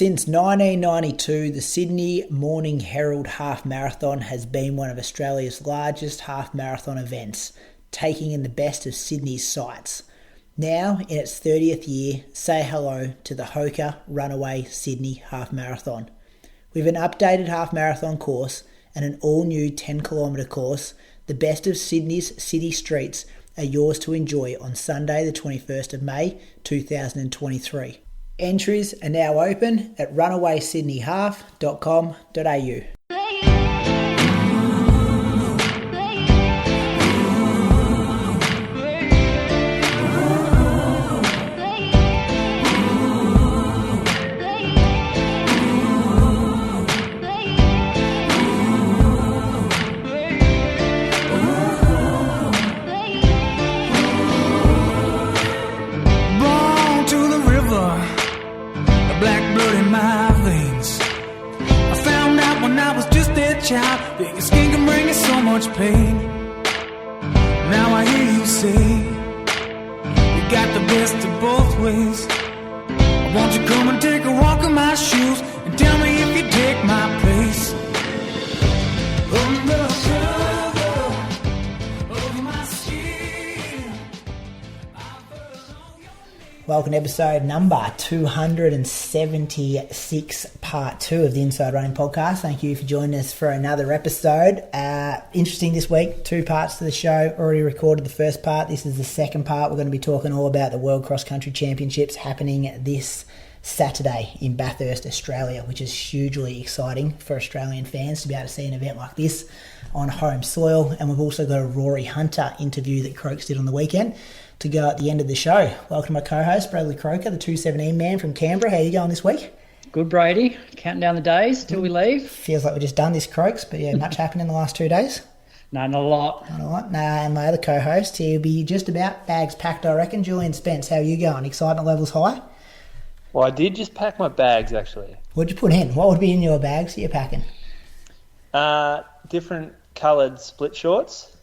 Since 1992, the Sydney Morning Herald Half Marathon has been one of Australia's largest half marathon events, taking in the best of Sydney's sights. Now, in its 30th year, say hello to the Hoka Runaway Sydney Half Marathon. With an updated half marathon course and an all-new 10km course, the best of Sydney's city streets are yours to enjoy on Sunday the 21st of May 2023. Entries are now open at runawaysydneyhalf.com.au. Your skin can bring you so much pain. Now I hear you say you got the best of both ways. Won't you come and take a walk in my shoes and tell me if you take my place? Welcome to episode number 276, part 2 of the Inside Running Podcast. Thank you for joining us for another episode. Interesting this week, 2 parts to the show. Already recorded the first part. This is the second part. We're going to be talking all about the World Cross Country Championships happening this Saturday in Bathurst, Australia, which is hugely exciting for Australian fans to be able to see an event like this on home soil. And we've also got a Rorey Hunter interview that Croaks did on the weekend to go at the end of the show. Welcome to my co-host, Bradley Croker, the 217 man from Canberra. How are you going this week? Good, Brady. Counting down the days till we leave. Feels like we've just done this, Croaks, but yeah, much happened in the last 2 days? No, not a lot. Not a lot. And my other co-host, he'll be just about bags packed, I reckon. Julian Spence, how are you going? Excitement levels high? Well, I did just pack my bags, actually. What'd you put in? What would be in your bags that you're packing? Different coloured split shorts.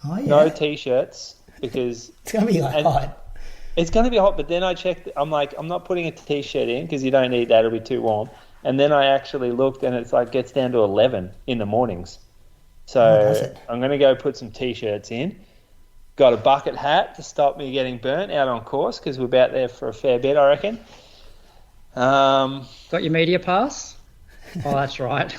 Oh, yeah. No T-shirts. Because it's going to be hot. It's going to be hot, but then I checked. I'm like, I'm not putting a T-shirt in because you don't need that. It'll be too warm. And then I actually looked, and it's like gets down to 11 in the mornings. So I'm going to go put some T-shirts in. Got a bucket hat to stop me getting burnt out on course because we're about there for a fair bit, I reckon. Got your media pass? Oh, that's right.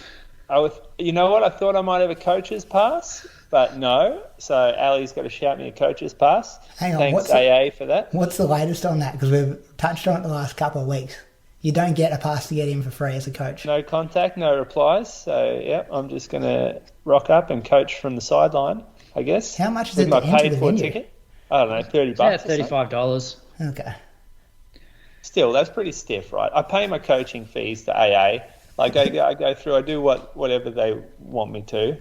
You know what? I thought I might have a coach's pass. But no, so Ali's got to shout me a coach's pass. Hang on, thanks AA for that. What's the latest on that? Because we've touched on it the last couple of weeks. You don't get a pass to get in for free as a coach. No contact, no replies. So, yeah, I'm just going to rock up and coach from the sideline, I guess. How much is it to enter the venue? Ticket? I don't know, $30. Yeah, $35. Okay. Still, that's pretty stiff, right? I pay my coaching fees to AA. Like, I go through, I do whatever they want me to.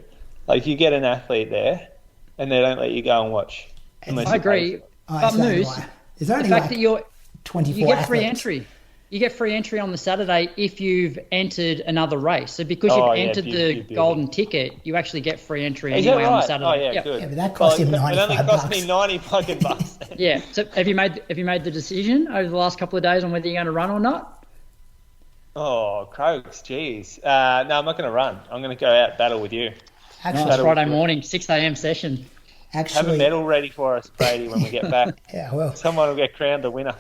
Like, you get an athlete there, and they don't let you go and watch. I agree. But Moose, the fact that you get free entry. You get free entry on the Saturday if you've entered another race. So because you've entered the golden ticket, you actually get free entry anyway on the Saturday. Oh, yeah, good. Yeah, but that cost him $95. It only cost me $90. Yeah. So have you made the decision over the last couple of days on whether you're going to run or not? Oh, Croaks, geez. No, I'm not going to run. I'm going to go out battle with you. Actually, Friday morning, 6 a.m. session. Have a medal ready for us, Brady, when we get back. Yeah, well. Someone will get crowned the winner.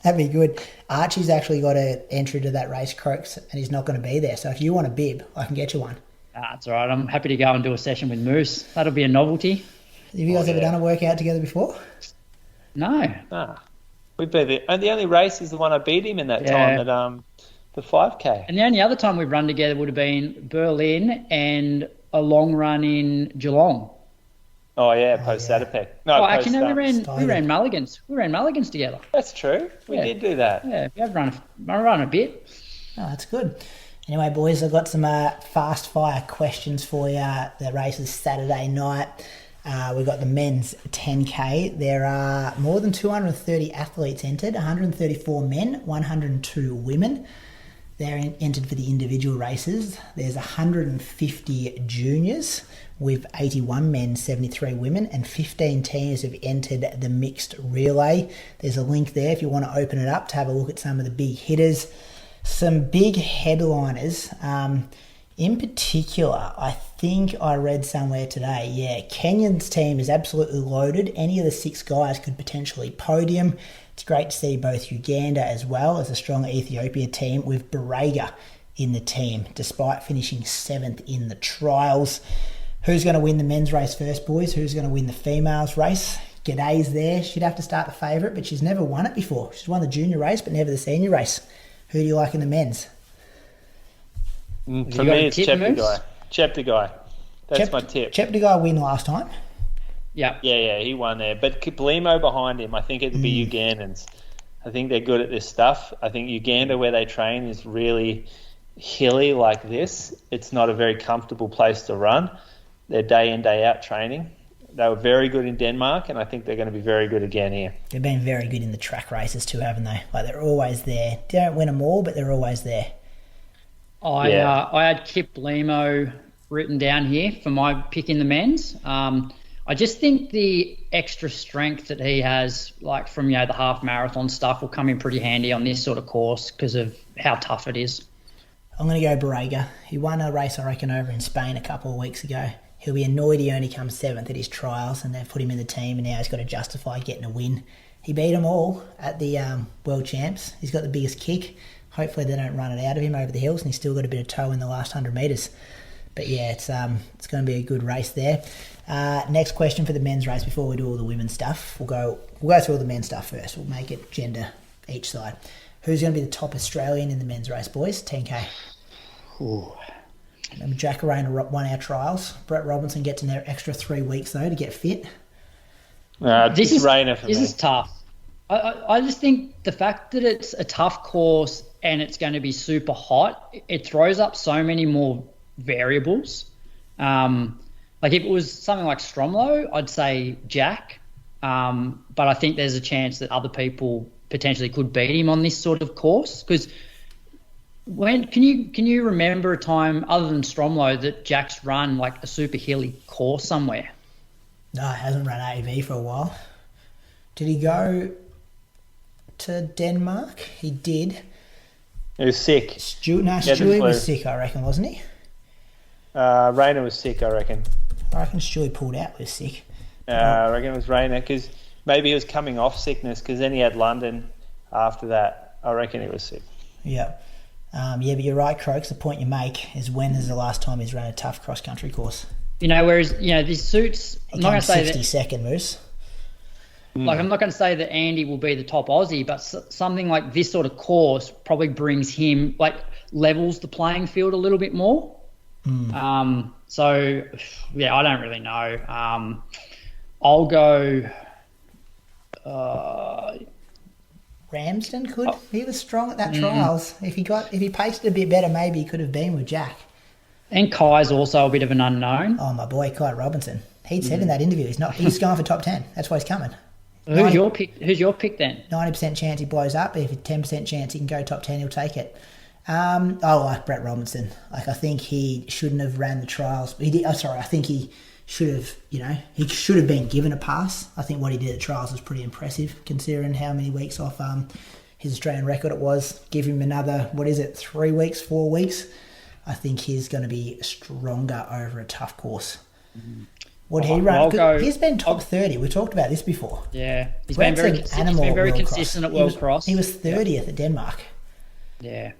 That'd be good. Archie's actually got an entry to that race, Croaks, and he's not going to be there. So if you want a bib, I can get you one. That's all right. I'm happy to go and do a session with Moose. That'll be a novelty. Have you guys ever done a workout together before? No. We've been the only race is the one I beat him in that time at the 5K. And the only other time we've run together would have been Berlin and a long run in Geelong. Oh yeah, post Satterpeck. No, actually, no, we ran Mulligans. We ran Mulligans together. That's true. We did do that. Yeah, we have run a bit. Oh, that's good. Anyway, boys, I've got some fast fire questions for you. The race is Saturday night. We've got the men's 10K. There are more than 230 athletes entered, 134 men, 102 women. They're entered for the individual races. There's 150 juniors with 81 men, 73 women, and 15 teams have entered the mixed relay. There's a link there if you want to open it up to have a look at some of the big hitters. Some big headliners. In particular, I think I read somewhere today, Kenyan's team is absolutely loaded. Any of the 6 guys could potentially podium. It's great to see both Uganda as well as a strong Ethiopia team with Barega in the team, despite finishing 7th in the trials. Who's going to win the men's race first, boys? Who's going to win the females race? G'day's there. She'd have to start the favourite, but she's never won it before. She's won the junior race, but never the senior race. Who do you like in the men's? For me, it's Cheptegei. Cheptegei. That's my tip. Cheptegei win last time. Yeah. Yeah, he won there. But Kiplimo behind him, I think it'd be Ugandans. I think they're good at this stuff. I think Uganda, where they train, is really hilly like this. It's not a very comfortable place to run. They're day in, day out training. They were very good in Denmark, and I think they're going to be very good again here. They've been very good in the track races too, haven't they? Like, they're always there. They don't win them all, but they're always there. I had Kip Limo written down here for my pick in the men's. I just think the extra strength that he has, like from the half marathon stuff, will come in pretty handy on this sort of course because of how tough it is. I'm going to go Barega. He won a race, I reckon, over in Spain a couple of weeks ago. He'll be annoyed he only comes 7th at his trials, and they've put him in the team, and now he's got to justify getting a win. He beat them all at the World Champs. He's got the biggest kick. Hopefully they don't run it out of him over the hills, and he's still got a bit of toe in the last 100 metres. But yeah, it's going to be a good race there. Next question for the men's race before we do all the women's stuff. We'll go through all the men's stuff first. We'll make it gender each side. Who's going to be the top Australian in the men's race, boys? 10K. Ooh. Jack Arena won our trials. Brett Robinson gets an extra 3 weeks, though, to get fit. This is tough. I just think the fact that it's a tough course and it's going to be super hot, it throws up so many more variables. Like if it was something like Stromlo, I'd say Jack. But I think there's a chance that other people potentially could beat him on this sort of course. Because can you remember a time other than Stromlo that Jack's run like a super hilly course somewhere? No, he hasn't run AV for a while. Did he go to Denmark? He did. He was sick. Stewie was sick, I reckon, wasn't he? Rayner was sick, I reckon. I reckon Stewie pulled out with sick. I reckon it was Rayner because maybe he was coming off sickness because then he had London after that. I reckon he was sick. Yeah. But you're right, Croaks. The point you make is when is the last time he's run a tough cross-country course? Whereas, this suits... I'm not going to say 62nd, Moose. Like, I'm not going to say that Andy will be the top Aussie, but something like this sort of course probably brings him, levels the playing field a little bit more. So, yeah, I don't really know. I'll go... Ramsden could. He was strong at that trials. If he paced it a bit better, maybe he could have been with Jack. And Kai's also a bit of an unknown. Oh, my boy, Kai Robinson. He'd said in that interview he's going for top 10. That's why he's coming. Who's your pick then? 90% chance he blows up. If it's 10% chance he can go top 10, he'll take it. I like Brett Robinson. I think he shouldn't have ran the trials. He did. I think he should have. He should have been given a pass. I think what he did at trials was pretty impressive, considering how many weeks off his Australian record it was. Give him another 3 weeks, 4 weeks. I think he's going to be stronger over a tough course. Would he run? He's been top 30. We talked about this before. Yeah, he's been very consistent at World Cross. He was 30th at Denmark. Yeah.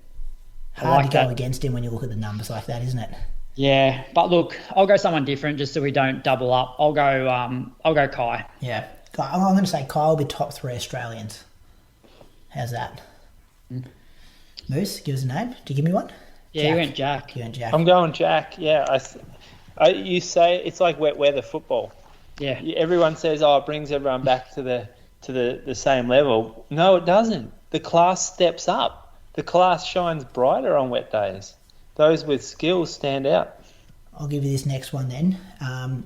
Hard to go against him when you look at the numbers like that, isn't it? Yeah, but look, I'll go someone different just so we don't double up. I'll go Kai. Yeah, I'm going to say Kai will be top 3 Australians. How's that? Moose, give us a name. Do you give me one? Yeah, you went Jack. I'm going Jack. Yeah, you say it's like wet weather football. Yeah. Everyone says, it brings everyone back to the same level. No, it doesn't. The class steps up. The class shines brighter on wet days. Those with skills stand out. I'll give you this next one then.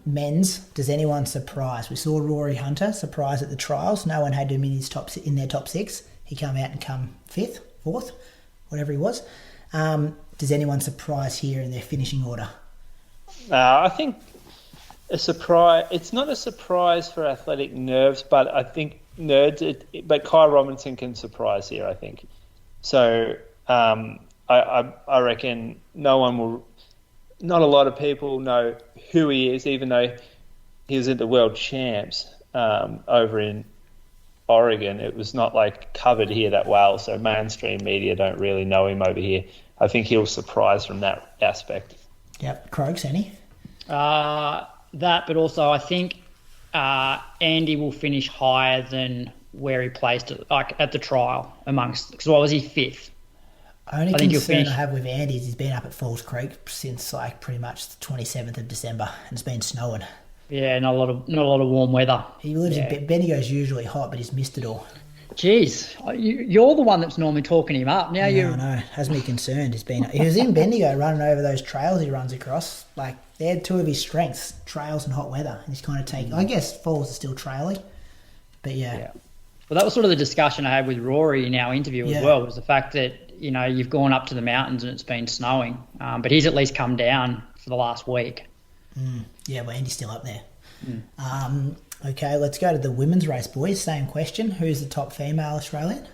Men's, does anyone surprise? We saw Rorey Hunter surprise at the trials. No one had him in their top 6. He came out and come 5th, 4th, whatever he was. Does anyone surprise here in their finishing order? I think a surprise. It's not a surprise for athletic nerves, but I think nerds. But Kai Robinson can surprise here, I think. So I reckon not a lot of people know who he is, even though he was at the World Champs over in Oregon. It was not like covered here that well, so mainstream media don't really know him over here. I think he'll surprise from that aspect. Yep. Croaks, any? That, but also I think Andy will finish higher than where he placed it, like at the trial because what was he, 5th? Only concern I have with Andy is he's been up at Falls Creek since like pretty much the 27th of December, and it's been snowing. Yeah, not a lot of warm weather. He lives in Bendigo's usually hot, but he's missed it all. Jeez, you're the one that's normally talking him up. Now I know, has me concerned. He was in Bendigo running over those trails he runs across. Like, they're two of his strengths, trails and hot weather. And he's kind of taking, I guess Falls is still trailing, but yeah. Well, that was sort of the discussion I had with Rory in our interview as well, was the fact that, you've gone up to the mountains and it's been snowing, but he's at least come down for the last week. Yeah, well, Andy's still up there. Okay, let's go to the women's race, boys. Same question. Who's the top female Australian?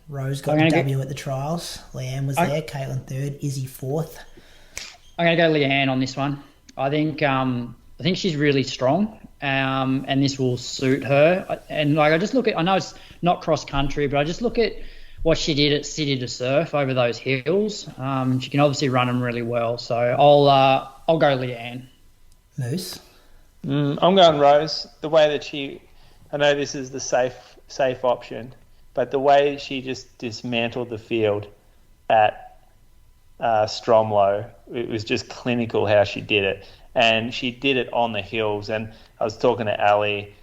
Rose got the W at the trials. Leanne was there. Caitlin 3rd. Izzy 4th. I'm going to go Leanne on this one. I think she's really strong, and this will suit her. And I just look at, I know it's not cross country, but I just look at what she did at City to Surf over those hills. She can obviously run them really well. So I'll go Leanne. Moose? I'm going Rose. The way that I know this is the safe option, but the way she just dismantled the field at Stromlo, it was just clinical how she did it. And she did it on the hills. And I was talking to Ali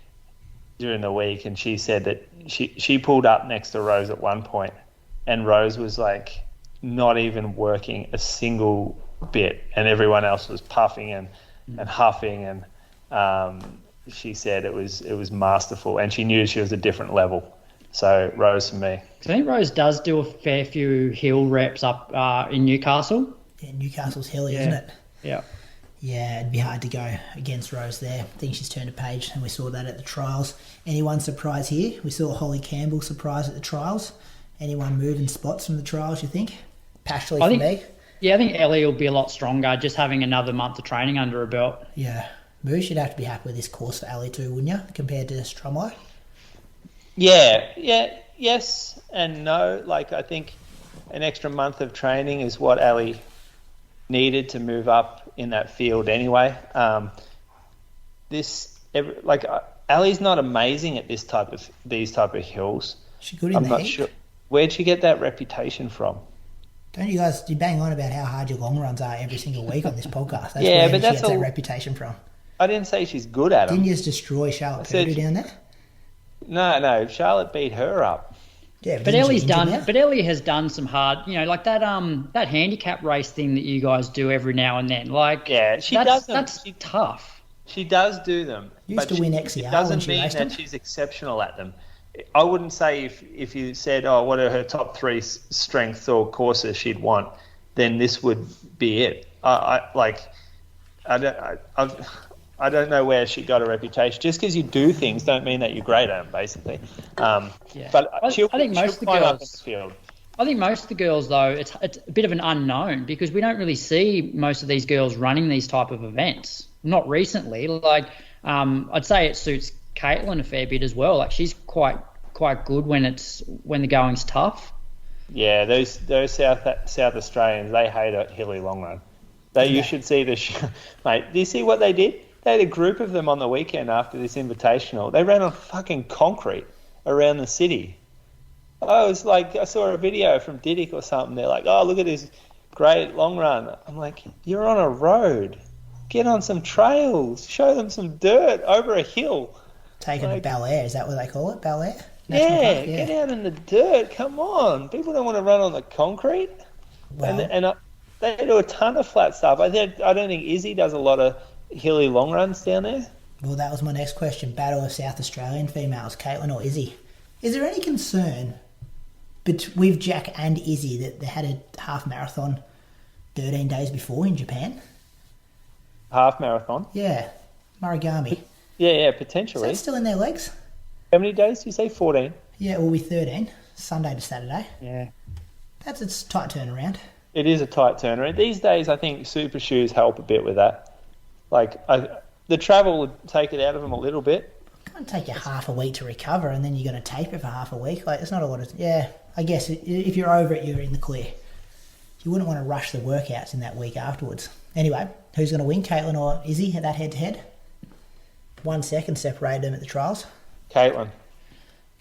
during the week, and she said that she pulled up next to Rose at one point, and Rose was like not even working a single bit, and everyone else was puffing and huffing, and she said it was masterful, and she knew she was a different level. So Rose for me. I think Rose does do a fair few hill reps up in Newcastle. Yeah, Newcastle's hilly, isn't it? Yeah. Yeah, it'd be hard to go against Rose there. I think she's turned a page, and we saw that at the trials. Anyone surprise here? We saw Holly Campbell surprise at the trials. Anyone moving spots from the trials, you think? Pashley for me. Yeah, I think Ellie will be a lot stronger just having another month of training under her belt. Yeah. Moose, you'd have to be happy with this course for Ellie too, wouldn't you, compared to Stromlo? Yeah, yes and no. Like, I think an extra month of training is what Ellie needed to move up in that field anyway. Ali's not amazing at these type of hills. She good in the heat? Sure. Where'd she get that reputation from? Don't you guys bang on about how hard your long runs are every single week on this podcast? That's where she gets that reputation from. I didn't say she's good at them. Didn't you just destroy Charlotte Purdue down there? No, Charlotte beat her up. Yeah, but Ellie has done some hard, like that handicap race thing that you guys do every now and then. Like, yeah, she does them. That's tough. She does do them. Used to win XCR. It doesn't mean that she's exceptional at them. I wouldn't say if you said, what are her top 3 strengths or courses she'd want, then this would be it. I don't know where she got a reputation. Just because you do things don't mean that you're great at them, basically. But I think most of the girls. I think most of the girls, though, it's a bit of an unknown because we don't really see most of these girls running these type of events. Not recently. Like, I'd say it suits Caitlin a fair bit as well. Like, she's quite good when the going's tough. Yeah, those South Australians, they hate a hilly long run. You should see mate. Do you see what they did? They had a group of them on the weekend after this invitational. They ran on fucking concrete around the city. I saw a video from Diddick or something. They're like, look at this great long run. I'm like, you're on a road. Get on some trails. Show them some dirt over a hill. Taking a Bel Air, is that what they call it? Bel Air? Yeah, get out in the dirt. Come on. People don't want to run on the concrete. Well, and they do a ton of flat stuff. I don't think Izzy does a lot of hilly long runs down there. Well, that was my next question. Battle of South Australian females, Caitlin or Izzy. Is there any concern with Jack and Izzy that they had a half marathon 13 days before in Japan? Half marathon? Yeah, Murugami. Yeah, potentially. Is that still in their legs? How many days do you say? 14? Yeah, it will be 13. Sunday to Saturday. Yeah. That's a tight turnaround. It is a tight turnaround. These days, I think super shoes help a bit with that. Like, the travel would take it out of them a little bit. It can't take you half a week to recover, and then you're going to tape it for half a week. Like, it's not a lot of... Yeah, I guess if you're over it, you're in the clear. You wouldn't want to rush the workouts in that week afterwards. Anyway, who's going to win, Caitlin or Izzy, at that head-to-head? 1 second separated them at the trials. Caitlin.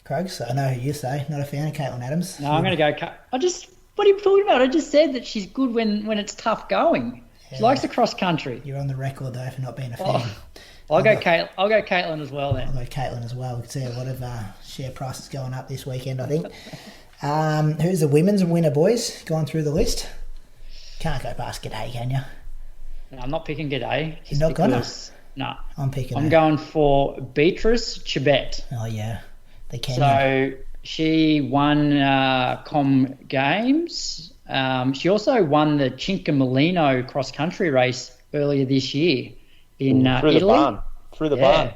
Krogs, I know who you say. Not a fan of Caitlin Adams. No, I'm going to go... What are you talking about? I just said that she's good when it's tough going. Yeah. She likes the cross-country. You're on the record, though, for not being a fan. I'll go Caitlin as well, then. I'll go Caitlin as well. We can see a lot of share prices going up this weekend, I think. Who's the women's winner, boys? Going through the list. Can't go past G'day, can you? No, I'm not picking G'day. You're not gonna? No. I'm picking I'm going for Beatrice Chibet. Oh, yeah. The Kenyan. So she won Com Games. She also won the Cinque Molino cross-country race earlier this year in Italy. Through the barn.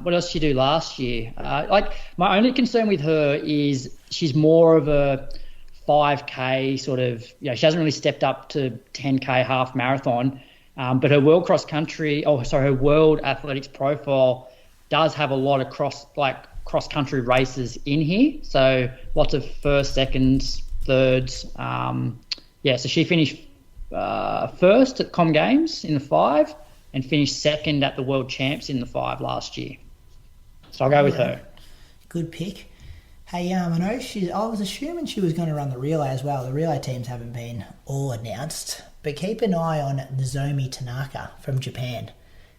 What else did she do last year? My only concern with her is she's more of a 5K sort of, she hasn't really stepped up to 10K half marathon, but her world her world athletics profile does have a lot of cross-country races in here. So lots of first, seconds, thirds. So she finished first at Com Games in the 5 and finished second at the World Champs in the 5 last year. So I'll go with her. Good pick. Hey, I know I was assuming she was going to run the relay as well. The relay teams haven't been all announced, but keep an eye on Nozomi Tanaka from Japan.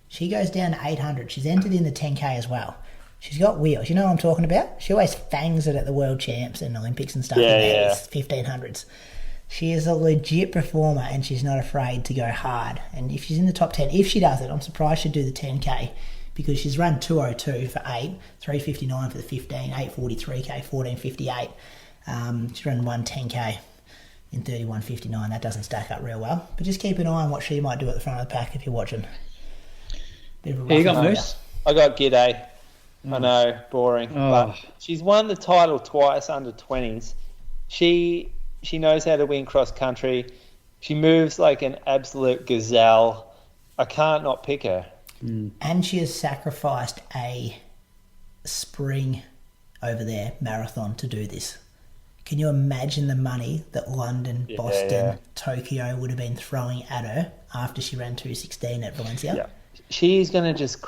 She goes down to 800. She's entered in the 10K as well. She's got wheels. You know what I'm talking about? She always fangs it at the World Champs and Olympics and stuff. Yeah. 1500s. She is a legit performer, and she's not afraid to go hard. And if she's in the top 10, if she does it, I'm surprised she'd do the 10K, because she's run 2:02 for 8, 3:59 for the 15, 8:43K, 14:58. She's run 10K in 31:59. That doesn't stack up real well. But just keep an eye on what she might do at the front of the pack if you're watching. Who you got, Moose? I got G'day. I know, boring. But she's won the title twice under 20s. She knows how to win cross country. She moves like an absolute gazelle. I can't not pick her. And she has sacrificed a spring over there marathon to do this. Can you imagine the money that London, Boston, Tokyo would have been throwing at her after she ran 2:16 at Valencia? Yeah. She's going to just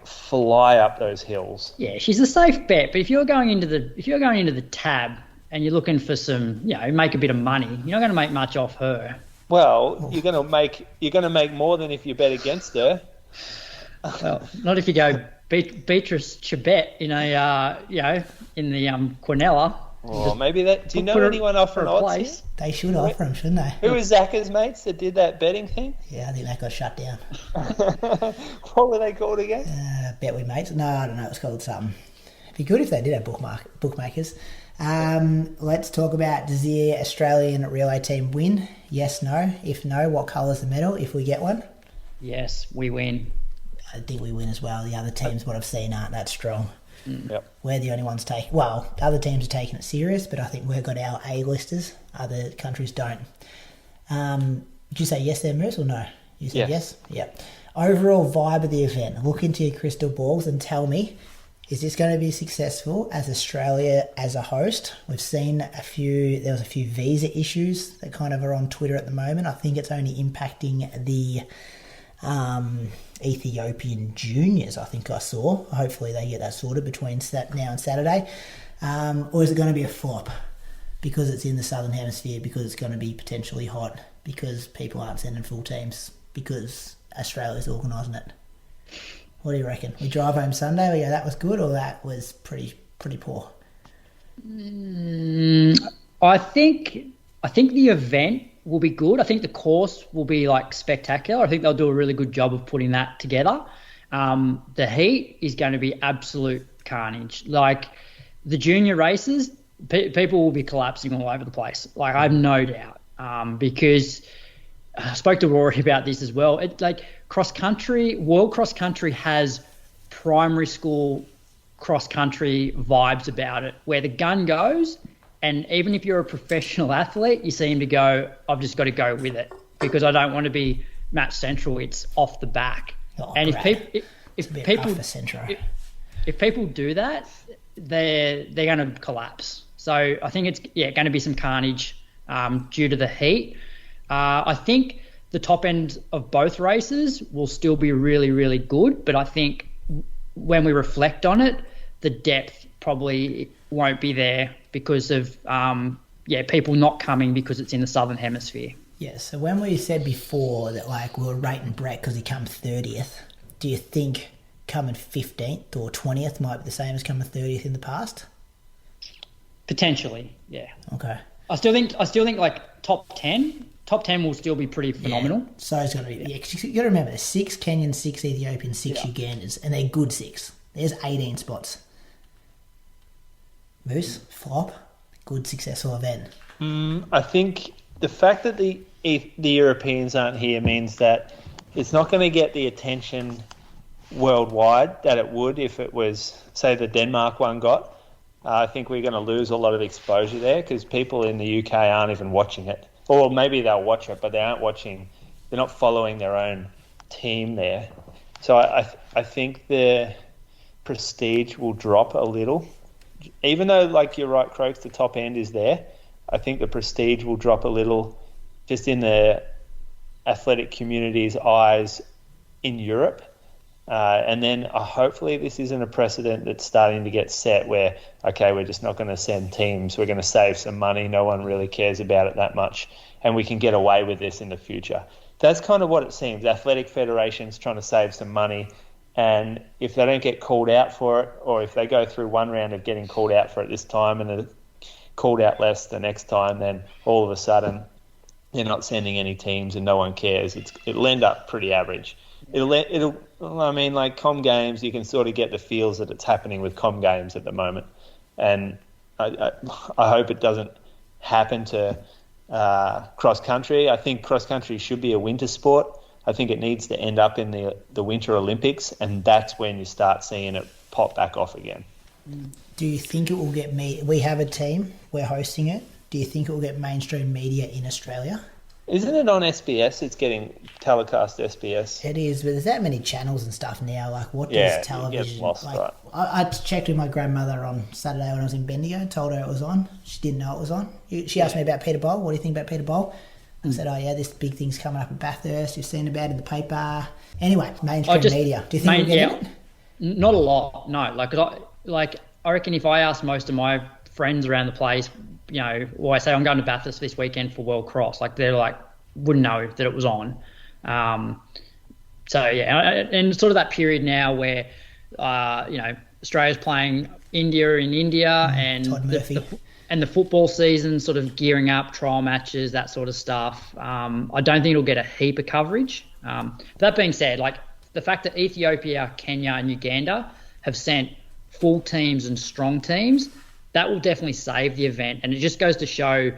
fly up those hills. Yeah, she's a safe bet. But if you're going into the tab and you're looking for some, make a bit of money, you're not going to make much off her. Well, you're going to make more than if you bet against her. Well, not if you go Beatrice Chibet in the Quinella. Oh, maybe that. Do you know anyone offering odds? They should offer them, shouldn't they? Who was Zach's mates that did that betting thing? Yeah, I think that got shut down. What were they called again? Bet with mates? No, I don't know. It was called something. It'd be good if they did have bookmakers. Let's talk about, does the Australian relay team win? Yes, no. If no, what colour's the medal if we get one? Yes, we win. I think we win as well. The other teams, what I've seen, aren't that strong. Yep. We're the only ones taking... Well, other teams are taking it serious, but I think we've got our A-listers. Other countries don't. Did you say yes there, Moose, or no? You said yes? Yep. Overall vibe of the event. Look into your crystal balls and tell me, is this going to be successful as Australia as a host? We've seen there was a few visa issues that kind of are on Twitter at the moment. I think it's only impacting the Ethiopian juniors, I think I saw. Hopefully they get that sorted between now and Saturday. Or is it going to be a flop because it's in the Southern Hemisphere, because it's going to be potentially hot, because people aren't sending full teams, because Australia's organising it? What do you reckon? We drive home Sunday, we go, that was good, or that was pretty poor? I think the event will be good. I think the course will be spectacular. I think they'll do a really good job of putting that together. The heat is going to be absolute carnage. The junior races, people will be collapsing all over the place. I have no doubt. Because I spoke to Rorey about this as well. World cross country has primary school cross-country vibes about it, where the gun goes, and even if you're a professional athlete, you seem to go, I've just got to go with it because I don't want to be match central. It's off the back. And if people do that, they're going to collapse. So I think it's going to be some carnage due to the heat. I think the top end of both races will still be really, really good, but I think when we reflect on it, the depth probably won't be there because of people not coming because it's in the southern hemisphere. Yeah, so when we said before that like we were rating Brett because he comes 30th, do you think coming 15th or 20th might be the same as coming 30th in the past? Potentially, yeah. Okay. I still think like top 10 will still be pretty phenomenal. Yeah, so it's going to be, cause you got to remember, there's 6 Kenyans, 6 Ethiopians, 6 Ugandans, and they're good 6. There's 18 spots. Moose, flop, good successful event. I think the fact that the Europeans aren't here means that it's not going to get the attention worldwide that it would if it was, say, the Denmark one got. I think we're going to lose a lot of exposure there because people in the UK aren't even watching it. Or maybe they'll watch it, but they aren't watching. They're not following their own team there. So I think the prestige will drop a little. Even though, like you're right, Croaks, the top end is there, I think the prestige will drop a little just in the athletic community's eyes in Europe. And then hopefully this isn't a precedent that's starting to get set where, okay, we're just not going to send teams. We're going to save some money. No one really cares about it that much. And we can get away with this in the future. That's kind of what it seems. Athletic federations trying to save some money. And if they don't get called out for it, or if they go through one round of getting called out for it this time and they're called out less the next time, then all of a sudden they're not sending any teams and no one cares. It'll end up pretty average. I mean, like Com Games, you can sort of get the feels that it's happening with Com Games at the moment. And I hope it doesn't happen to cross country. I think cross country should be a winter sport. I think it needs to end up in the Winter Olympics, and that's when you start seeing it pop back off again. Do you think it will get we have a team, we're hosting it. Do you think it will get mainstream media in Australia? Isn't it on SBS? It's getting telecast SBS. It is, but there's that many channels and stuff now. Like, what does television... You get lost, like, right. I checked with my grandmother on Saturday when I was in Bendigo, told her it was on. She didn't know it was on. She asked me about Peter Bowl. What do you think about Peter Bowl? I said, this big thing's coming up at Bathurst. You've seen about it in the paper. Anyway, mainstream media. Do you think we'll get it? Not a lot, no. I reckon if I asked most of my friends around the place, I say I'm going to Bathurst this weekend for World Cross, wouldn't know that it was on. And sort of that period now where, Australia's playing India in India and the football season sort of gearing up, trial matches, that sort of stuff. I don't think it'll get a heap of coverage. That being said, the fact that Ethiopia, Kenya and Uganda have sent full teams and strong teams, that will definitely save the event. And it just goes to show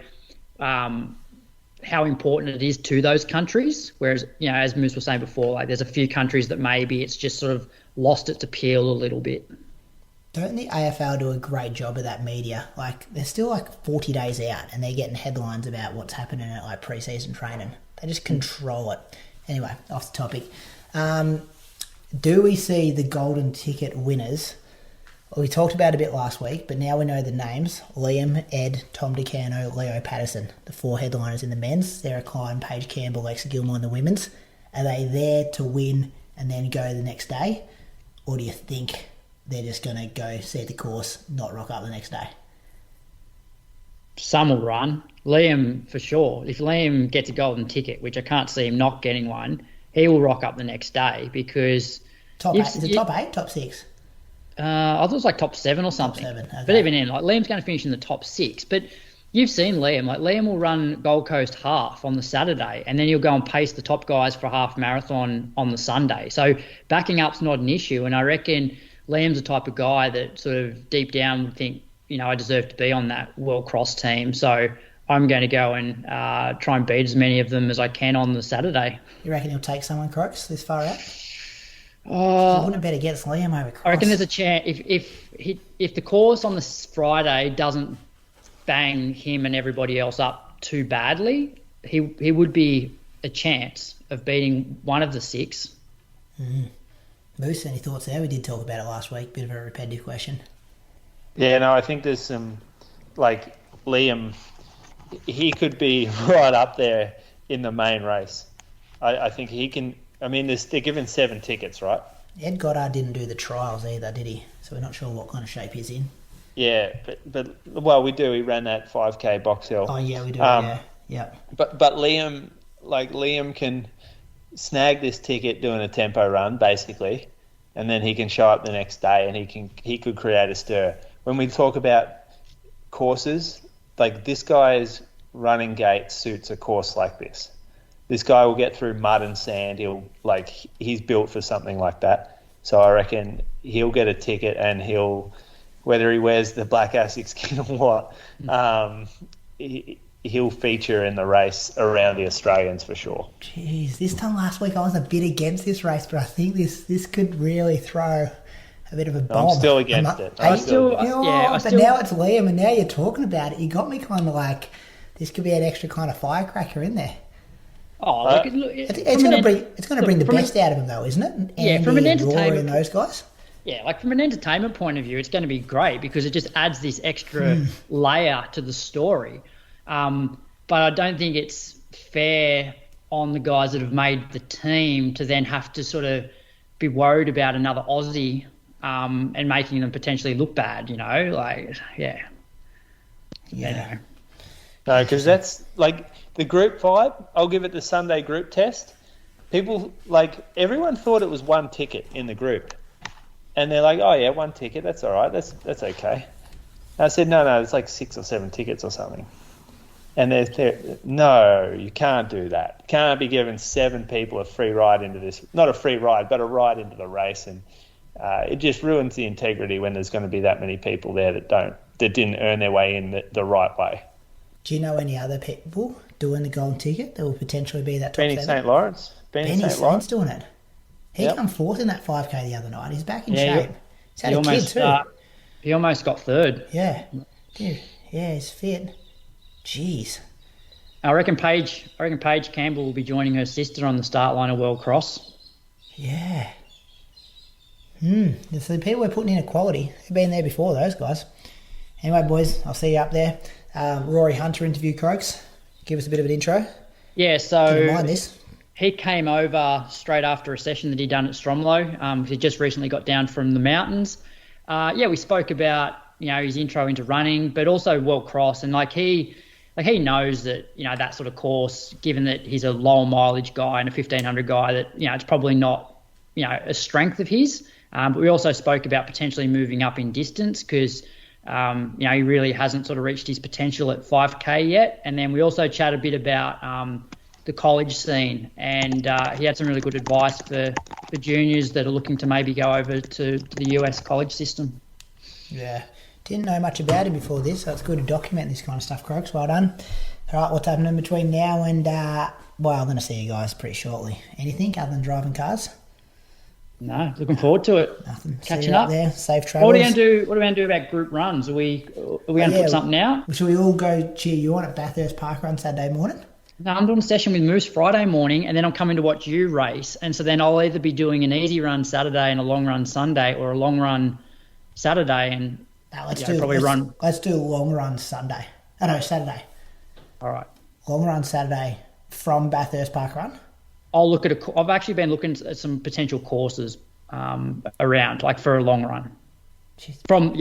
how important it is to those countries. Whereas, as Moose was saying before, there's a few countries that maybe it's just sort of lost its appeal a little bit. Don't the AFL do a great job of that media? They're still 40 days out and they're getting headlines about what's happening at pre-season training. They just control it. Anyway, off the topic. Do we see the golden ticket winners? Well, we talked about it a bit last week, but now we know the names. Liam, Ed, Tom DeCano, Leo Patterson, the 4 headliners in the men's. Sarah Klein, Paige Campbell, Alexa Gilmore in the women's. Are they there to win and then go the next day? Or do you think they're just going to go see the course, not rock up the next day? Some will run. Liam, for sure. If Liam gets a golden ticket, which I can't see him not getting one, he will rock up the next day because... Is it top 8, top 6? I thought it was top 7 or something. Top 7, okay. But even then, Liam's going to finish in the top 6. But you've seen Liam. Liam will run Gold Coast half on the Saturday, and then he'll go and pace the top guys for a half marathon on the Sunday. So backing up's not an issue, and I reckon Liam's the type of guy that sort of deep down would think, I deserve to be on that World Cross team. So I'm going to go and try and beat as many of them as I can on the Saturday. You reckon he'll take someone, Croaks, this far out? You wouldn't bet against Liam over Cross. I reckon there's a chance if the course on this Friday doesn't bang him and everybody else up too badly, he would be a chance of beating one of the 6. Moose, any thoughts there? We did talk about it last week. Bit of a repetitive question. Yeah, no, I think there's some, like Liam, he could be right up there in the main race. I think he can. I mean, they're given 7 tickets, right? Ed Goddard didn't do the trials either, did he? So we're not sure what kind of shape he's in. Yeah, but well, we do. He ran that 5K Box Hill. Oh yeah, we do. Yeah. But Liam can snag this ticket doing a tempo run basically, and then he can show up the next day and he could create a stir. When we talk about courses, like this guy's running gait suits a course like this. This guy will get through mud and sand. He's built for something like that. So I reckon he'll get a ticket and whether he wears the black ASICS skin or what, he'll feature in the race around the Australians for sure. Jeez, this time last week I was a bit against this race, but I think this could really throw a bit of a bomb. I'm still against it. But now it's Liam, and now you're talking about it. You got me kind of like, this could be an extra kind of firecracker in there. Oh, it's going to bring the best out of him, though, isn't it? Yeah, from an entertainment and those guys. Yeah, like from an entertainment point of view, it's going to be great because it just adds this extra layer to the story. But I don't think it's fair on the guys that have made the team to then have to sort of be worried about another Aussie and making them potentially look bad. Yeah. No, because that's like the group vibe. I'll give it the Sunday group test. People, everyone thought it was 1 ticket in the group. And they're like, oh, yeah, 1 ticket, that's all right, that's okay. And I said, no, it's like 6 or 7 tickets or something. And they're no, you can't do that. You can't be giving 7 people a free ride into this, not a free ride, but a ride into the race. And it just ruins the integrity when there's going to be that many people there that didn't earn their way in the right way. Do you know any other people doing the golden ticket that will potentially be that top 7? Benny St. Lawrence. Benny St. doing it. He come 4th in that 5K the other night. He's back in shape. He's had a kid too. He almost got 3rd. Yeah. Dude, yeah, he's fit. Jeez. I reckon Paige Campbell will be joining her sister on the start line of World Cross. Yeah. So the people we're putting in equality, they've been there before, those guys. Anyway, boys, I'll see you up there. Rorey Hunter interview Croaks. Give us a bit of an intro. Yeah, so didn't mind this. He came over straight after a session that he'd done at Stromlo. He just recently got down from the mountains. We spoke about his intro into running, but also World Cross, and he knows that that sort of course, given that he's a low mileage guy and a 1500 guy, that it's probably not a strength of his. But we also spoke about potentially moving up in distance because he really hasn't sort of reached his potential at 5K yet. And then we also chat a bit about the college scene, and he had some really good advice for juniors that are looking to maybe go over to the US college system. Yeah, didn't know much about him before this, so it's good to document this kind of stuff, Croaks. Well done. All right, what's happening between now and, I'm going to see you guys pretty shortly. Anything other than driving cars? No, looking forward to it. Nothing. Catching up there. Safe travels. What are we going to do about group runs? Are we going to put something out? Should we all go cheer you on at Bathurst Park Run Saturday morning? No, I'm doing a session with Moose Friday morning, and then I'm coming to watch you race. And so then I'll either be doing an easy run Saturday and a long run Sunday, or a long run Saturday and let's do long run Sunday. Saturday. All right. Long run Saturday from Bathurst Park Run. I'll look at I've actually been looking at some potential courses around, for a long run. Jeez. From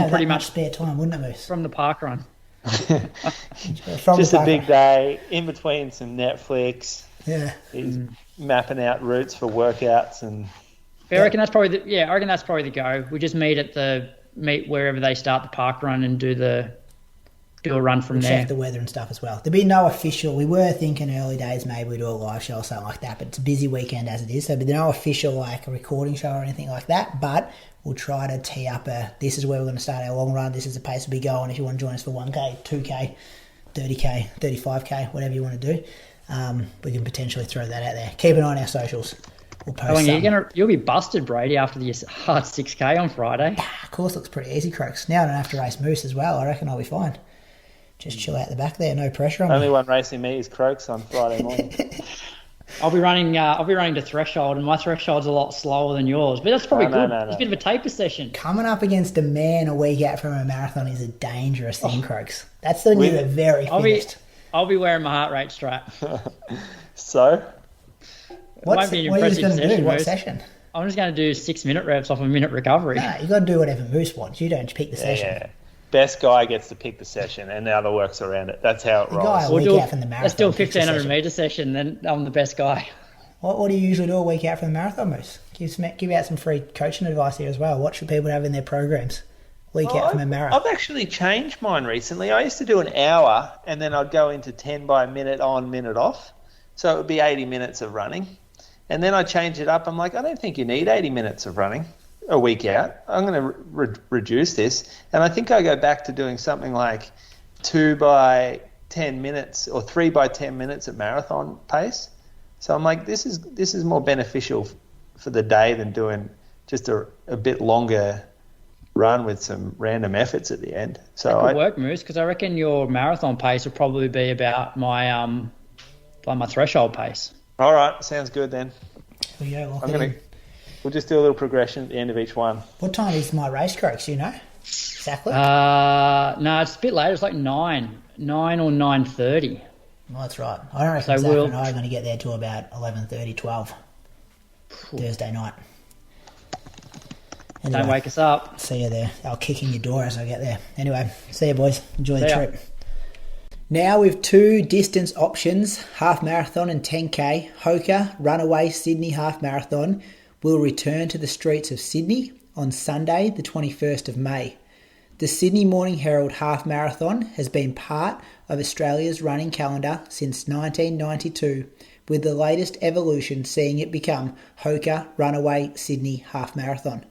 pretty much spare time, wouldn't it, Moose? From the park run. Just a big day in between some Netflix. Yeah, he's mapping out routes for workouts, and I reckon that's probably the go. We just meet wherever they start the park run and do a run from there. Check the weather and stuff as well. There'll be no official. We were thinking early days maybe we do a live show or something like that, but it's a busy weekend as it is, so there'll be no official a recording show or anything like that. But we'll try to tee up this is where we're going to start our long run. This is the pace we'll be going. If you want to join us for 1K, 2K, 30K, 35K, whatever you want to do, we can potentially throw that out there. Keep an eye on our socials. We'll post How long some. you'll be busted, Brady, after your hard 6K on Friday. Course looks pretty easy, Croaks. Now I don't have to race Moose as well. I reckon I'll be fine. Just chill out the back there, no pressure on me. Only one racing me is Croaks on Friday morning. I'll be running to threshold, and my threshold's a lot slower than yours. But that's probably good. No. It's a bit of a taper session. Coming up against a man a week out from a marathon is a dangerous thing, Croaks. That's when you're very finished. I'll be wearing my heart rate strap. So? What are you just going to do? What session? I'm just going to do 6-minute reps off a minute recovery. No, you got to do whatever Moose wants. You don't pick the session. Yeah. Best guy gets to pick the session, and the other works around it. That's how it rolls. Guy a week out from the marathon. Let's do a 1,500 metre session, then I'm the best guy. What do you usually do a week out from the marathon, Moose? Give out some free coaching advice here as well. What should people have in their programs? Out from a marathon. I've actually changed mine recently. I used to do an hour, and then I'd go into 10 by minute on, minute off. So it would be 80 minutes of running. And then I changed it up. I'm like, I don't think you need 80 minutes of running a week out. I'm going to reduce this. And I think I go back to doing something like 2 by 10 minutes or 3 by 10 minutes at marathon pace. So I'm like, this is more beneficial for the day than doing just a bit longer run with some random efforts at the end. So that could work, Moose, because I reckon your marathon pace will probably be about my threshold pace. All right, sounds good then. We'll just do a little progression at the end of each one. What time is my race, Croaks? Do you know exactly? No, it's a bit later. It's like 9 or 9:30. Well, that's right. I don't reckon Zach and I are going to get there till about 11:30, 12 Thursday night. Anyway, don't wake us up. See you there. I'll kick in your door as I get there. Anyway, see you, boys. Enjoy the trip. Now with 2 distance options, half marathon and 10K, Hoka Runaway Sydney Half Marathon will return to the streets of Sydney on Sunday, the 21st of May. The Sydney Morning Herald Half Marathon has been part of Australia's running calendar since 1992, with the latest evolution seeing it become Hoka Runaway Sydney Half Marathon.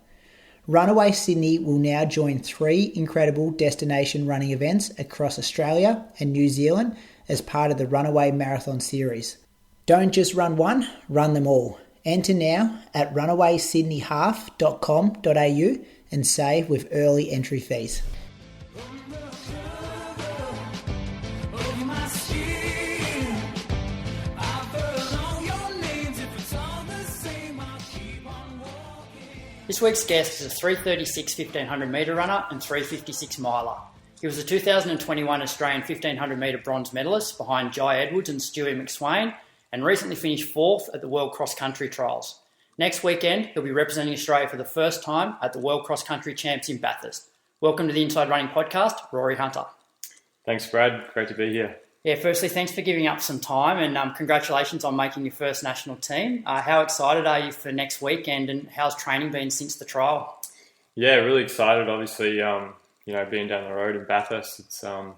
Runaway Sydney will now join 3 incredible destination running events across Australia and New Zealand as part of the Runaway Marathon series. Don't just run one, run them all. Enter now at runawaysydneyhalf.com.au and save with early entry fees. This week's guest is a 3:36 1500 metre runner and 3:56 miler. He was a 2021 Australian 1500 metre bronze medalist behind Jai Edwards and Stewie McSwain, and recently finished 4th at the World Cross Country Trials. Next weekend, he'll be representing Australia for the first time at the World Cross Country Champs in Bathurst. Welcome to the Inside Running Podcast, Rorey Hunter. Thanks, Brad. Great to be here. Yeah, firstly, thanks for giving up some time, and congratulations on making your first national team. How excited are you for next weekend, and how's training been since the trial? Yeah, really excited. Obviously, being down the road in Bathurst, it's kind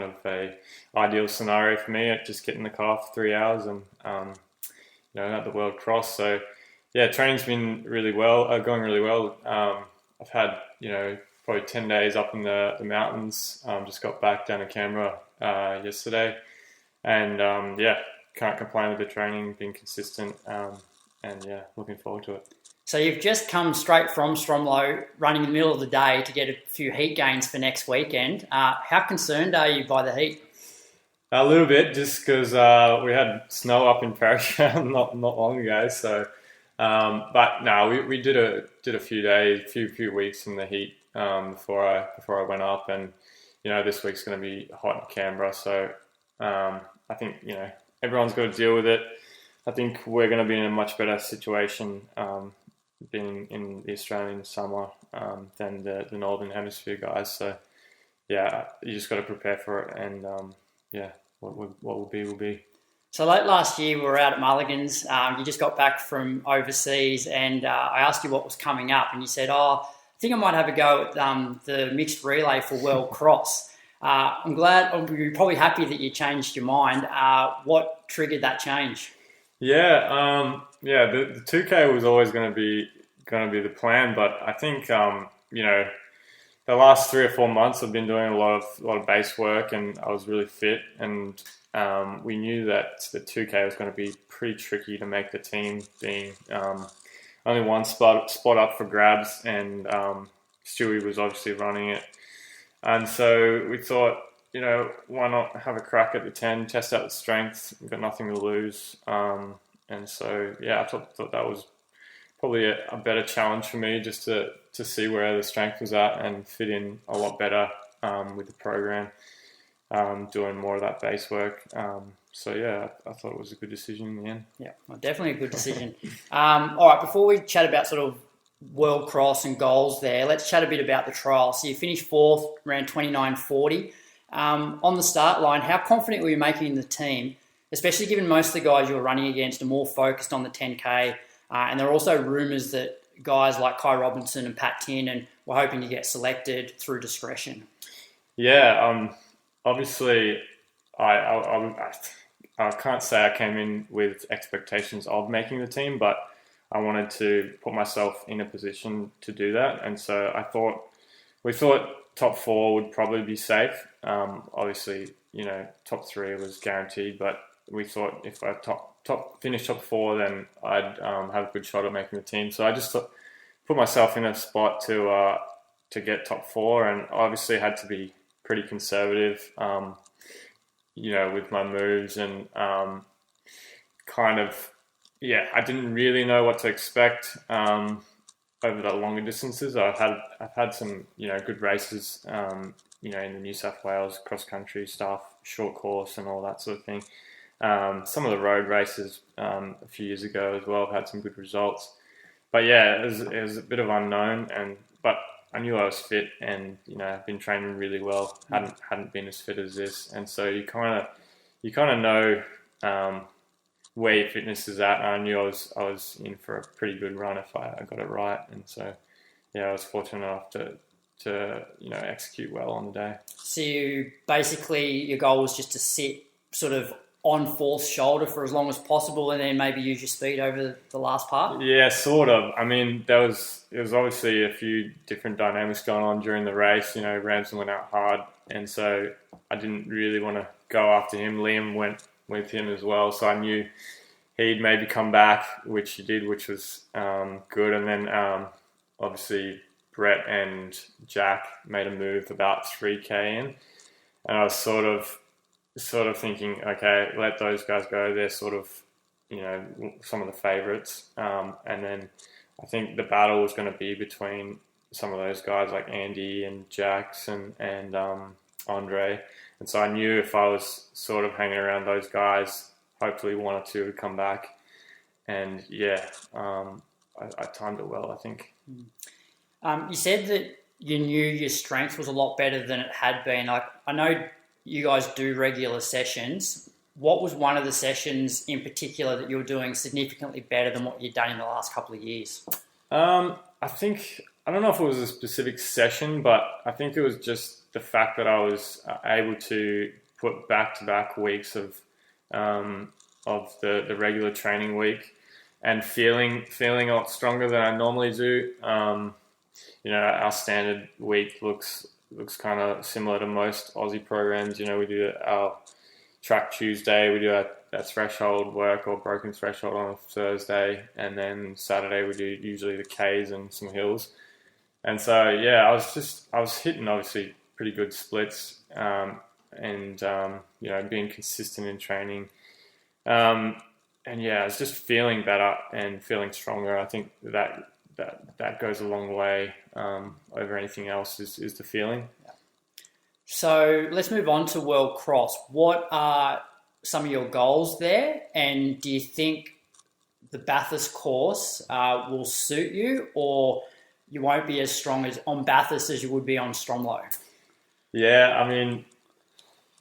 of a ideal scenario for me. Just get in the car for 3 hours and at the World Cross. So yeah, training's been going really well. I've had probably 10 days up in the mountains. Just got back down to Canberra yesterday, and can't complain with the training, been consistent, looking forward to it. So you've just come straight from Stromlo, running in the middle of the day to get a few heat gains for next weekend. How concerned are you by the heat? A little bit, just because we had snow up in Parasham not long ago. So, but no, we did a few days, few weeks in the heat before I went up, and this week's going to be hot in Canberra. So I think everyone's got to deal with it. I think we're going to be in a much better situation being in the Australian summer than the Northern Hemisphere guys. So yeah, you just got to prepare for it, and what will be will be. So late last year, we were out at Mulligan's. You just got back from overseas, and I asked you what was coming up, and you said, I think I might have a go at the mixed relay for World Cross. I'm glad, you're probably happy that you changed your mind. What triggered that change? The 2K was always going to be the plan, but I think the last 3 or 4 months I've been doing a lot of base work, and I was really fit, and we knew that the 2K was going to be pretty tricky to make the team, being only one spot up for grabs, and Stewie was obviously running it. And so we thought, why not have a crack at the 10, test out the strength. We've got nothing to lose. And so, I thought that was probably a better challenge for me, just to see where the strength was at and fit in a lot better with the program, doing more of that base work. I thought it was a good decision in the end. Yeah, well, definitely a good decision. All right, before we chat about sort of World Cross and goals there, let's chat a bit about the trial. So you finished 4th, around 29.40. On the start line, how confident were you making the team, especially given most of the guys you were running against are more focused on the 10K, and there are also rumours that guys like Kai Robinson and Pat Tiernan were hoping to get selected through discretion? Yeah, obviously I can't say I came in with expectations of making the team, but I wanted to put myself in a position to do that. And so we thought top 4 would probably be safe. Obviously, top 3 was guaranteed, but we thought if I finish top 4, then I'd have a good shot at making the team. So I just put myself in a spot to get top 4, and obviously had to be pretty conservative, with my moves, and I didn't really know what to expect over the longer distances. I've had some good races, in the New South Wales cross country stuff, short course, and all that sort of thing. Some of the road races a few years ago as well have had some good results. But it was a bit of unknown, but I knew I was fit, and I've been training really well. Hadn't been as fit as this, and so you kind of know where your fitness is at. And I knew I was in for a pretty good run if I got it right, and so I was fortunate enough to execute well on the day. So your goal was just to sit sort of on 4th shoulder for as long as possible, and then maybe use your speed over the last part? Yeah, sort of. I mean, there was obviously a few different dynamics going on during the race. Ramsden went out hard, and so I didn't really want to go after him. Liam went with him as well, so I knew he'd maybe come back, which he did, which was good. And then obviously Brett and Jack made a move about 3K in, and I was sort of thinking, okay, let those guys go. They're sort of, some of the favourites. And then I think the battle was going to be between some of those guys like Andy and Jackson and Andre. And so I knew if I was sort of hanging around those guys, hopefully 1 or 2 would come back. And I timed it well, I think. You said that you knew your strength was a lot better than it had been. Like, I know you guys do regular sessions. What was one of the sessions in particular that you were doing significantly better than what you'd done in the last couple of years? I don't know if it was a specific session, but I think it was just the fact that I was able to put back-to-back weeks of the regular training week, and feeling a lot stronger than I normally do. Our standard week looks kind of similar to most Aussie programs. We do our track Tuesday, we do our threshold work or broken threshold on a Thursday, and then Saturday we do usually the Ks and some hills. And so I was hitting obviously pretty good splits, and being consistent in training, I was just feeling better and feeling stronger. I think that goes a long way over anything else, is the feeling. So let's move on to World Cross. What are some of your goals there, and do you think the Bathurst course will suit you, or you won't be as strong as on Bathurst as you would be on Stromlo? Yeah, I mean,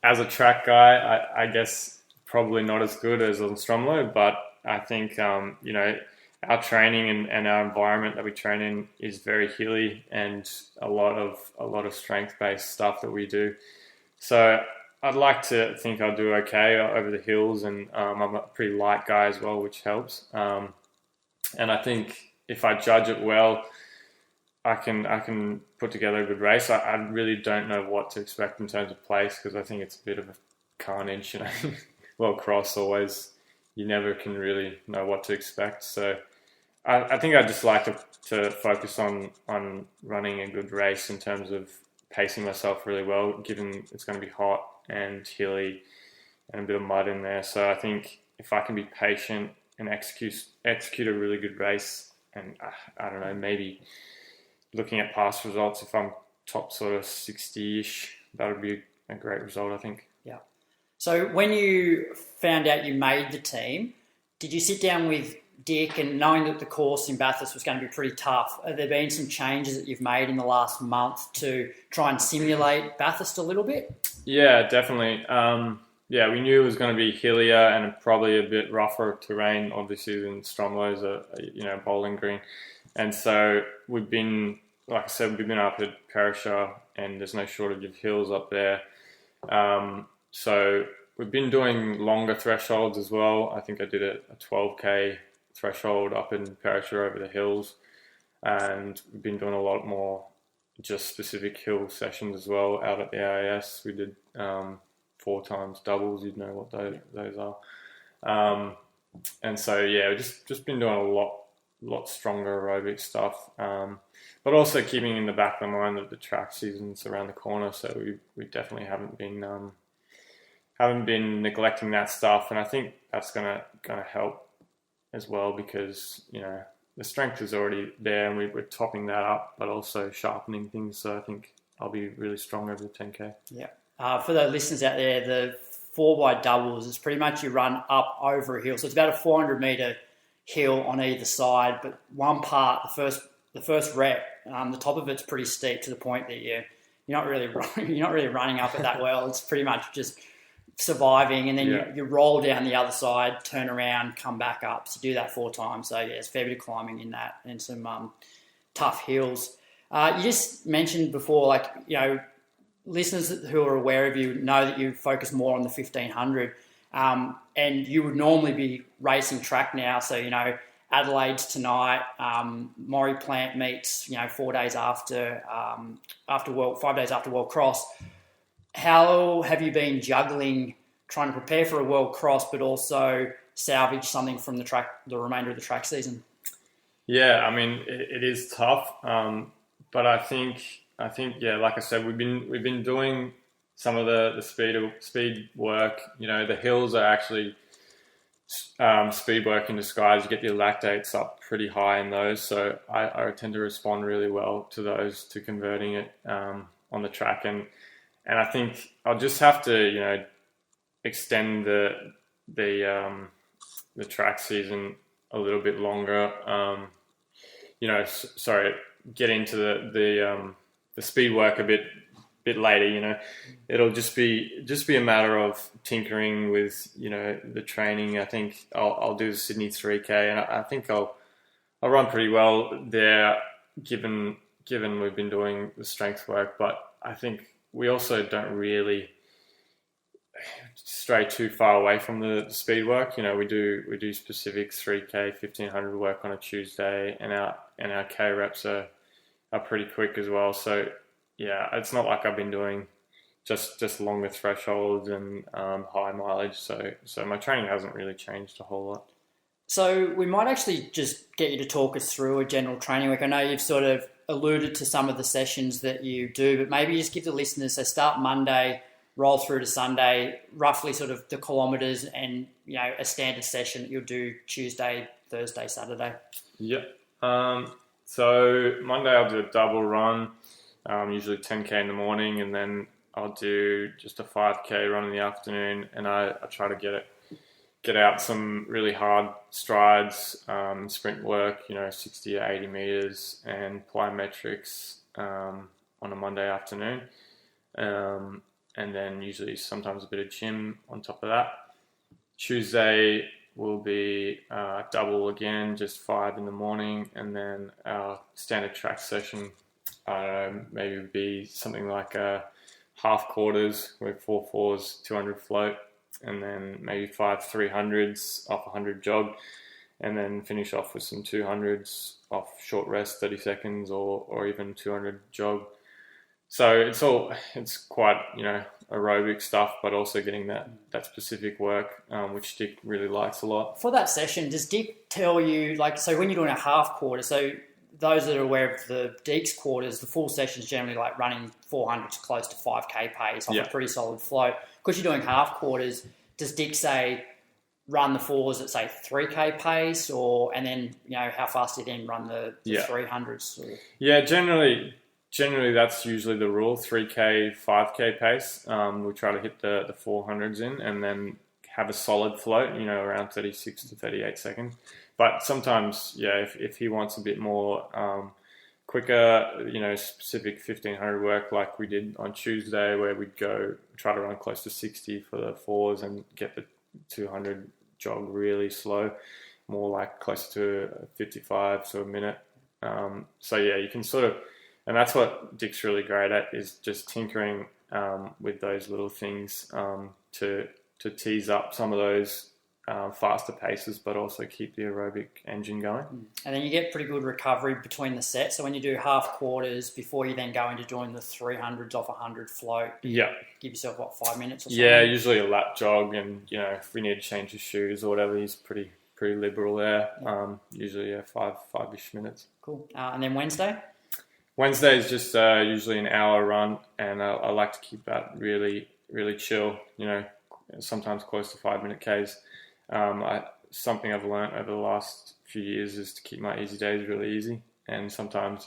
as a track guy, I guess probably not as good as on Stromlo, but I think our training and our environment that we train in is very hilly, and a lot of strength-based stuff that we do. So I'd like to think I'll do okay over the hills, and I'm a pretty light guy as well, which helps. And I think if I judge it well, I can put together a good race. I really don't know what to expect in terms of place, because I think it's a bit of a carnage, you know. World Cross always, you never can really know what to expect. So I think I just like to focus on running a good race in terms of pacing myself really well, given it's going to be hot and hilly and a bit of mud in there. So I think if I can be patient and execute a really good race, and I don't know, maybe looking at past results, if I'm top sort of 60-ish, that would be a great result, I think. Yeah. So when you found out you made the team, did you sit down with Dick, and knowing that the course in Bathurst was going to be pretty tough, have there been some changes that you've made in the last month to try and simulate Bathurst a little bit? Yeah, definitely. We knew it was going to be hillier and probably a bit rougher terrain, obviously, than Stromlo's a bowling green. And so we've been, like I said, we've been up at Perisher, and there's no shortage of hills up there. So we've been doing longer thresholds as well. I think I did a 12K threshold up in Perisher over the hills, and we've been doing a lot more just specific hill sessions as well out at the AIS. We did 4 times doubles, you'd know what those are. And so we've just been doing a lot stronger aerobic stuff, but also keeping in the back of the mind that the track season's around the corner, so we definitely haven't been neglecting that stuff, and I think that's gonna help as well, because the strength is already there, and we're topping that up, but also sharpening things. So I think I'll be really strong over the 10K. Yeah. For the listeners out there, the 4x doubles is pretty much you run up over a hill, so it's about a 400 meter hill on either side. But one part, the first rep, the top of it's pretty steep to the point that you're not really running up it that well. It's pretty much just surviving, and then you roll down the other side, turn around, come back up. So do that 4 times. So it's a fair bit of climbing in that, and some tough hills. You just mentioned before, listeners who are aware of you know that you focus more on the 1500, and you would normally be racing track now. So Adelaide's tonight. Maury Plant meets 4 days after 5 days after World Cross. How have you been juggling trying to prepare for a World Cross, but also salvage something from the remainder of the track season? Yeah, I mean, it is tough, but I think like I said, we've been doing some of the speed work. The hills are actually speed work in disguise. You get your lactates up pretty high in those, so I tend to respond really well to those, to converting it on the track, and I think I'll just have to, extend the track season a little bit longer. Get into the speed work a bit later. It'll just be a matter of tinkering with the training. I think I'll do the Sydney 3K, and I think I'll run pretty well there, given we've been doing the strength work. But I think we also don't really stray too far away from the speed work. We do specific 3K, 1500 work on a Tuesday, and our K reps are pretty quick as well. So yeah, it's not like I've been doing just longer thresholds and high mileage. So my training hasn't really changed a whole lot. So we might actually just get you to talk us through a general training week. I know you've sort of alluded to some of the sessions that you do, but maybe just give the listeners, so start Monday, roll through to Sunday, roughly sort of the kilometres, and a standard session that you'll do Tuesday, Thursday, Saturday. Yep. So Monday I'll do a double run, usually 10K in the morning, and then I'll do just a 5K run in the afternoon, and I try to get out some really hard strides, sprint work, 60 to 80 meters, and plyometrics on a Monday afternoon. And then usually sometimes a bit of gym on top of that. Tuesday will be double again, just 5 in the morning, and then our standard track session, maybe would be something like half quarters with 4 4s, 200 float, and then maybe 5 300s off 100 jog. and then finish off with some 200s off short rest, 30 seconds, or even 200 jog. So it's quite, aerobic stuff, but also getting that specific work, which Dick really likes a lot. For that session, does Dick tell you, so when you're doing a half quarter, so those that are aware of the Dick's quarters, the full session is generally like running 400 to close to 5K pace off a pretty solid flow. Because you're doing half quarters, does Dick say run the fours at, say, 3K pace, and then, how fast do you then run the 300s? Yeah, generally that's usually the rule, 3K, 5K pace. We try to hit the 400s in and then have a solid float, around 36 to 38 seconds. But sometimes, if he wants a bit more quicker, specific 1500 work like we did on Tuesday, where we'd try to run close to 60 for the fours and get the 200 jog really slow, more like close to 55 to a minute. You can sort of, and that's what Dick's really great at, is just tinkering with those little things to tease up some of those faster paces, but also keep the aerobic engine going. And then you get pretty good recovery between the sets. So when you do half quarters, before you then go into doing the 300s off 100 float, give yourself, 5 minutes or something? Yeah, usually a lap jog, and, if we need to change his shoes or whatever, he's pretty liberal there. Usually, 5-ish minutes. Cool. And then Wednesday? Wednesday is just usually an hour run, and I like to keep that really, really chill, sometimes close to 5-minute Ks. Something I've learned over the last few years is to keep my easy days really easy, and sometimes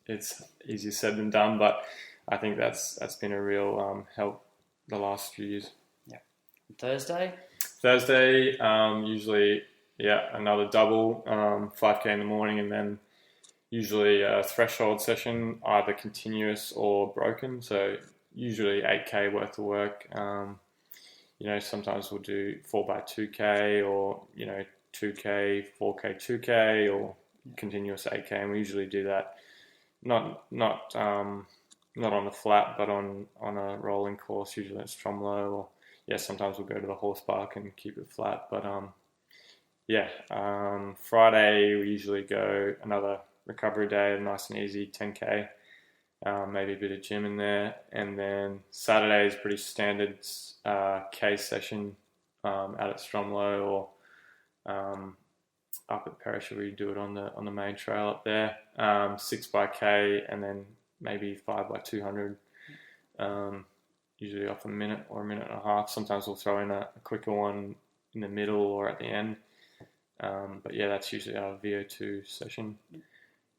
it's easier said than done, but I think that's been a real help the last few years. Yeah. Thursday, usually another double, 5K in the morning, and then usually a threshold session, either continuous or broken. So usually 8K worth of work. Sometimes we'll do 4x2K or, 2K, 4K, 2K, or continuous 8K. And we usually do that not on the flat, but on a rolling course, usually at Stromlo, or sometimes we'll go to the horse park and keep it flat. But Friday we usually go another recovery day, nice and easy, 10K, maybe a bit of gym in there. And then Saturday is pretty standard K session out at Stromlo, or up at Perisher. We do it on the main trail up there, 6x K, and then maybe 5x200, usually off a minute or a minute and a half. Sometimes we'll throw in a quicker one in the middle or at the end. That's usually our VO2 session.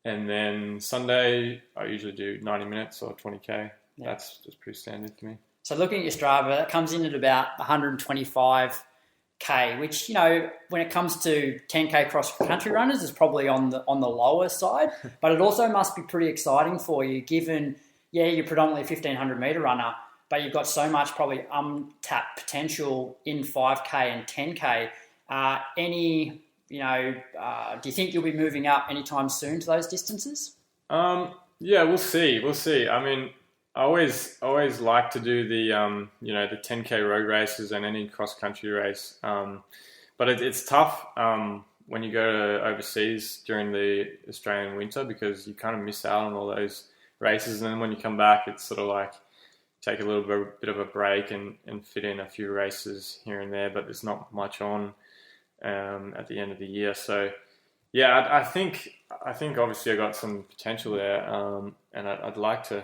And then Sunday, I usually do 90 minutes or 20K. Yeah. That's just pretty standard for me. So looking at your Strava, that comes in at about 125K, which, when it comes to 10K cross-country runners, is probably on the lower side. But it also must be pretty exciting for you, given, you're predominantly a 1,500-metre runner, but you've got so much probably untapped potential in 5K and 10K. Do you think you'll be moving up anytime soon to those distances? We'll see. I mean, I always like to do the 10K road races and any cross country race. But it's tough when you go to overseas during the Australian winter, because you kind of miss out on all those races. And then when you come back, it's sort of like take a little bit of a break and fit in a few races here and there, but there's not much on at the end of the year. So I think obviously I got some potential there, and I'd like to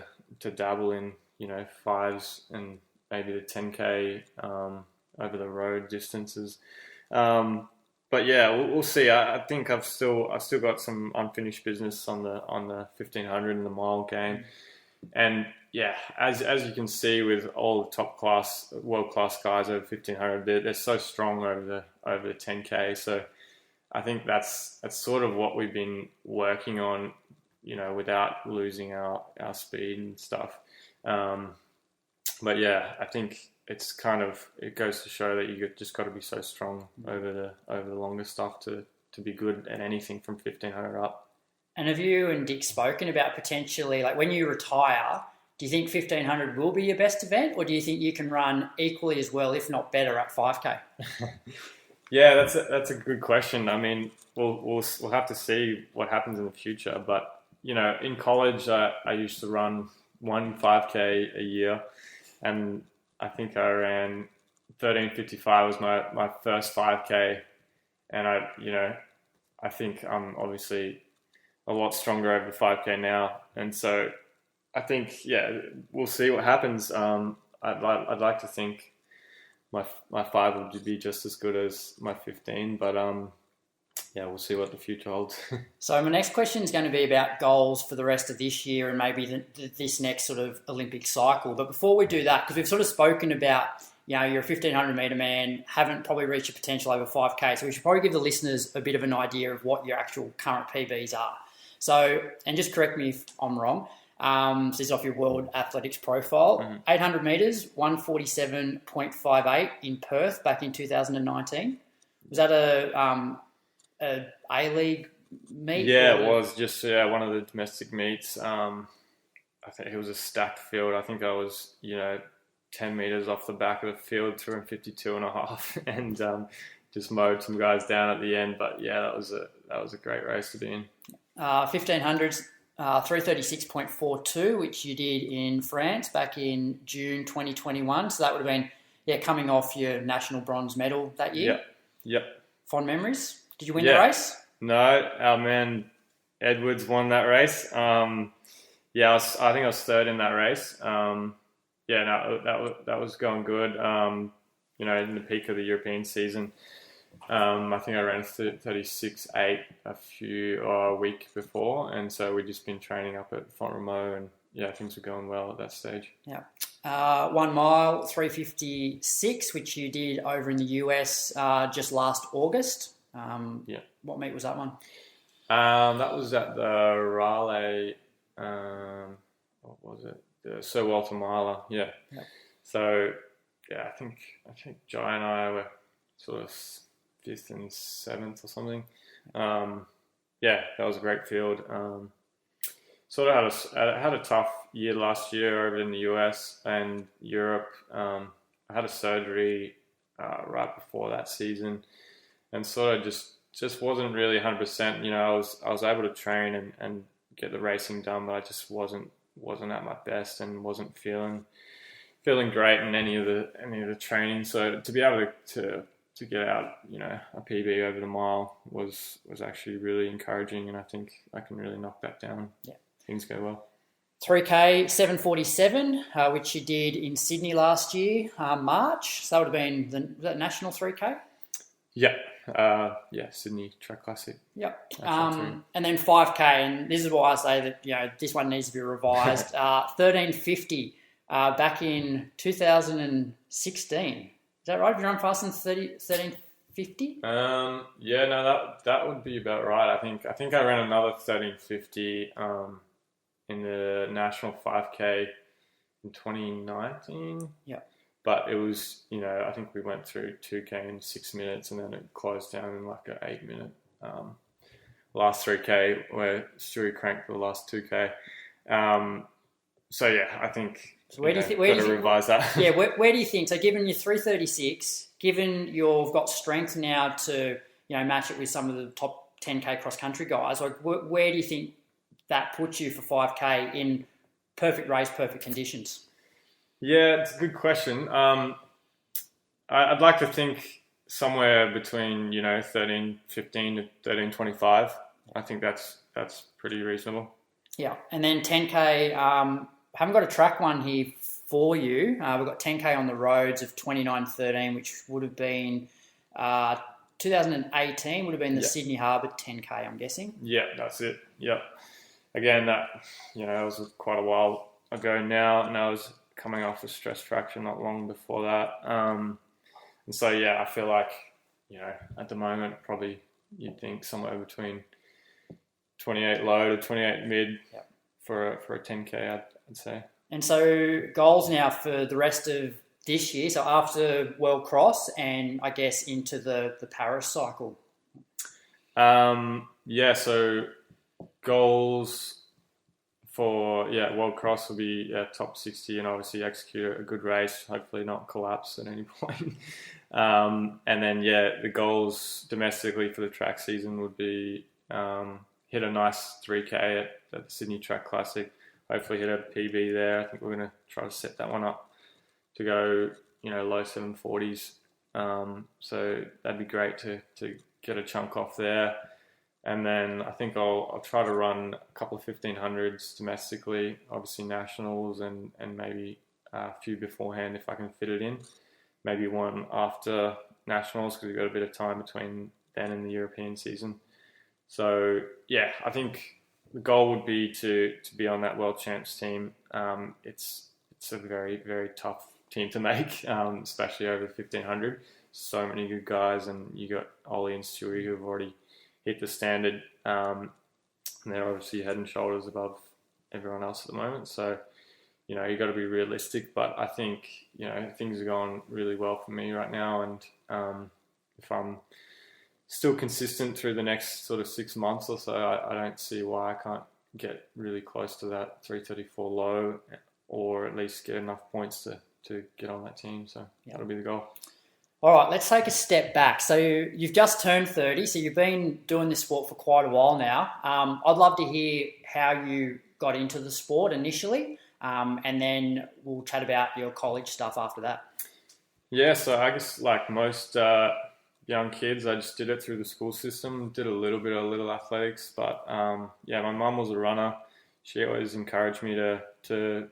dabble in fives and maybe the 10K over the road distances. We'll see. I think I've still got some unfinished business on the 1500 and the mile game. And as you can see with all the top class, world class guys over 1500, they're so strong over the 10K. So I think that's sort of what we've been working on, without losing our speed and stuff. I think it's it goes to show that you just got to be so strong over the longer stuff to be good at anything from 1500 up. And have you and Dick spoken about potentially, like when you retire, do you think 1500 will be your best event, or do you think you can run equally as well, if not better, at 5K? Yeah, that's a good question. I mean, we'll have to see what happens in the future. But in college, I used to run 5K a year, and I think I ran 13:55 was my first 5K, and I think I'm obviously a lot stronger over 5K now, and so I think we'll see what happens. I'd like to think my 5 would be just as good as my 15, but we'll see what the future holds. So my next question is going to be about goals for the rest of this year and maybe this next sort of Olympic cycle. But before we do that, because we've sort of spoken about, you're a 1,500 metre man, haven't probably reached your potential over 5K, so we should probably give the listeners a bit of an idea of what your actual current PBs are. So, and just correct me if I'm wrong, this is off your World Athletics profile. 800 metres, 147.58 in Perth back in 2019. Was that a A-League meet? Yeah, it was just one of the domestic meets. I think it was a stacked field. I think I was 10 metres off the back of the field, 252.5, and just mowed some guys down at the end. But yeah, that was a great race to be in. 1,500s, 336.42, which you did in France back in June 2021. So that would have been coming off your national bronze medal that year. Yep. Fond memories. Did you win the race? No, our man Edwards won that race. I think I was third in that race. That was going good. In the peak of the European season, I think I ran 36.8 a week before, and so we'd just been training up at Font Romeu, and things were going well at that stage. Yeah. 1 mile, 3:56, which you did over in the US just last August. What meet was that one? That was at the Raleigh. What was it? The Sir Walter Miler. Yeah. So I think Jai and I were sort of 5th and 7th or something. That was a great field. Sort of had a tough year last year over in the US and Europe. I had a surgery right before that season, and sort of just wasn't really 100%. I was able to train and get the racing done, but I just wasn't at my best and wasn't feeling great in any of the training. So to be able to get out, a PB over the mile was actually really encouraging, and I think I can really knock that down. Yeah, things go well. 3K 7:47, which you did in Sydney last year, March. So that would have been the national 3K. Sydney Track Classic. Yep. And then 5K, and this is why I say that this one needs to be revised. 13:50 back in 2016. Is that right? Did you run faster than 13:50? That would be about right. I think I ran another 13:50 in the national 5K in 2019. Yeah. But it was, I think we went through 2K in 6 minutes, and then it closed down in like an 8-minute last 3K where Stewie cranked the last 2K. I think where do you think revise that. Yeah, where do you think? So given your 3:36, given you've got strength now to match it with some of the top 10K cross country guys, like where do you think that puts you for 5K in perfect race, perfect conditions? Yeah, it's a good question. I'd like to think somewhere between 13:15 to 13:25. I think that's pretty reasonable. Yeah, and then 10K. Haven't got a track one here for you. We've got 10K on the roads of 29:13, which would have been 2018. Would have been the Sydney Harbour 10K. I'm guessing. Yeah, that's it. Yep. Again, that was quite a while ago now, and I was coming off a stress fracture not long before that. And so, I feel like, at the moment, probably you'd think somewhere between 28 low to 28 mid for a 10K, I'd say. And so goals now for the rest of this year, so after World Cross and I guess into the Paris cycle. So goals for World Cross will be top 60 and obviously execute a good race, hopefully not collapse at any point. And then the goals domestically for the track season would be hit a nice 3K at the Sydney Track Classic, hopefully hit a PB there. I think we're going to try to set that one up to go low 740s. So that'd be great to get a chunk off there. And then I think I'll try to run a couple of 1500s domestically, obviously nationals, and maybe a few beforehand if I can fit it in. Maybe one after nationals because we've got a bit of time between then and the European season. So I think the goal would be to be on that World Champs team. It's a very, very tough team to make, especially over 1500. So many good guys, and you got Ollie and Stewie who have already hit the standard, and they're obviously head and shoulders above everyone else at the moment. So, you got to be realistic. But I think, things are going really well for me right now. And if I'm still consistent through the next sort of 6 months or so, I don't see why I can't get really close to that 334 low, or at least get enough points to get on that team. So that'll be the goal. All right, let's take a step back. So you've just turned 30, so you've been doing this sport for quite a while now. I'd love to hear how you got into the sport initially, and then we'll chat about your college stuff after that. Yeah, so I guess like most young kids, I just did it through the school system, did a little bit of athletics, but my mum was a runner. She always encouraged me to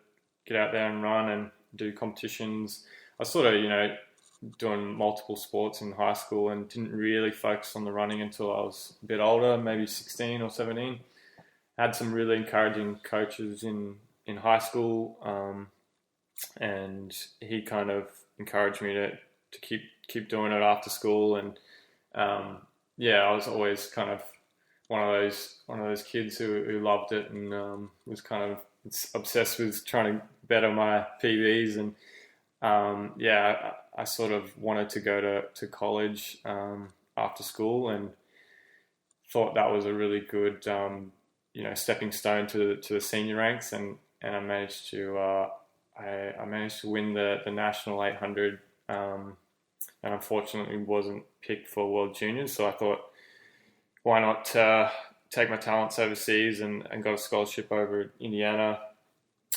get out there and run and do competitions. I sort of, doing multiple sports in high school and didn't really focus on the running until I was a bit older, maybe 16 or 17. Had some really encouraging coaches in high school, and he kind of encouraged me to keep doing it after school. And I was always kind of one of those kids who loved it and was kind of obsessed with trying to better my PBs. And I sort of wanted to go to college after school, and thought that was a really good stepping stone to the senior ranks, and I managed to I managed to win the national 800, and unfortunately wasn't picked for World Juniors. So I thought, why not take my talents overseas, and got a scholarship over at Indiana.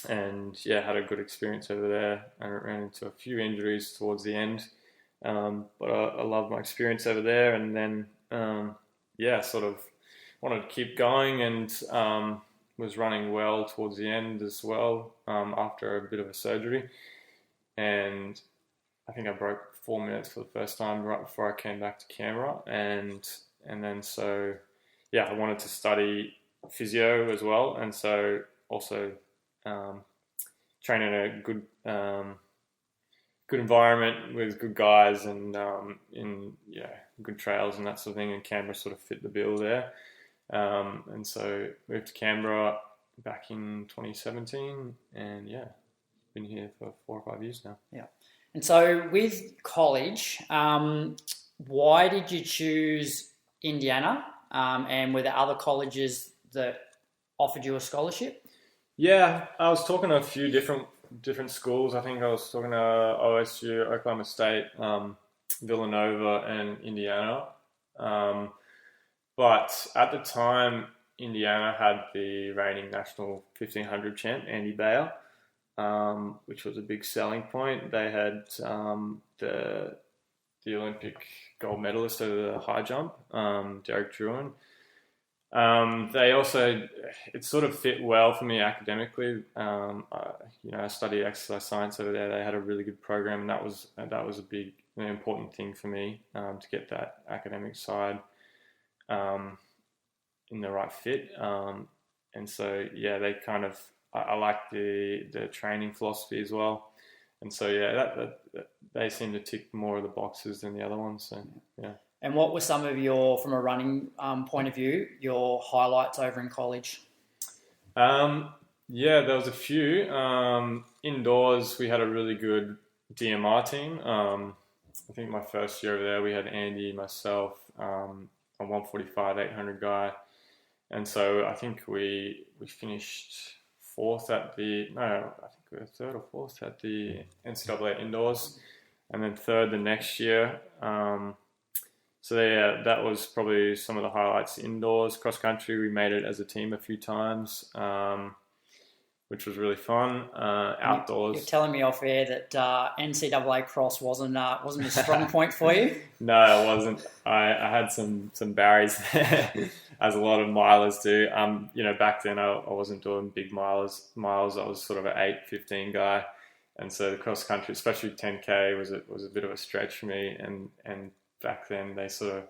And had a good experience over there. I ran into a few injuries towards the end, but I loved my experience over there. And then, sort of wanted to keep going, and was running well towards the end as well, after a bit of a surgery. And I think I broke 4 minutes for the first time right before I came back to Canberra. And then I wanted to study physio as well, and so also train in a good environment with good guys, and in good trails and that sort of thing. And Canberra sort of fit the bill there, and so moved to Canberra back in 2017, and been here for 4 or 5 years now. Yeah, and so with college, why did you choose Indiana? And were there other colleges that offered you a scholarship? Yeah, I was talking to a few different schools. I think I was talking to OSU, Oklahoma State, Villanova, and Indiana. But at the time, Indiana had the reigning national 1500 champ, Andy Bayer, which was a big selling point. They had the Olympic gold medalist over the high jump, Derek Drouin. They also, it sort of fit well for me academically. I studied exercise science over there. They had a really good program, and that was an important thing for me, to get that academic side in the right fit. And so they kind of, I like the training philosophy as well. And so that they seem to tick more of the boxes than the other ones. So yeah. And what were some of your, from a running point of view, your highlights over in college? There was a few. Indoors, we had a really good DMR team. I think my first year over there, we had Andy, myself, a 145, 800 guy. And so I think we finished fourth I think we were third or fourth at the NCAA indoors, and then third the next year. So yeah, that was probably some of the highlights. Indoors, cross country, we made it as a team a few times, which was really fun. Outdoors, you're telling me off air that NCAA cross wasn't a strong point for you. No, it wasn't. I had some barriers there, as a lot of milers do. Back then I wasn't doing big miles. I was sort of an 8:15 guy, and so the cross country, especially 10K, was a bit of a stretch for me. And back then they sort of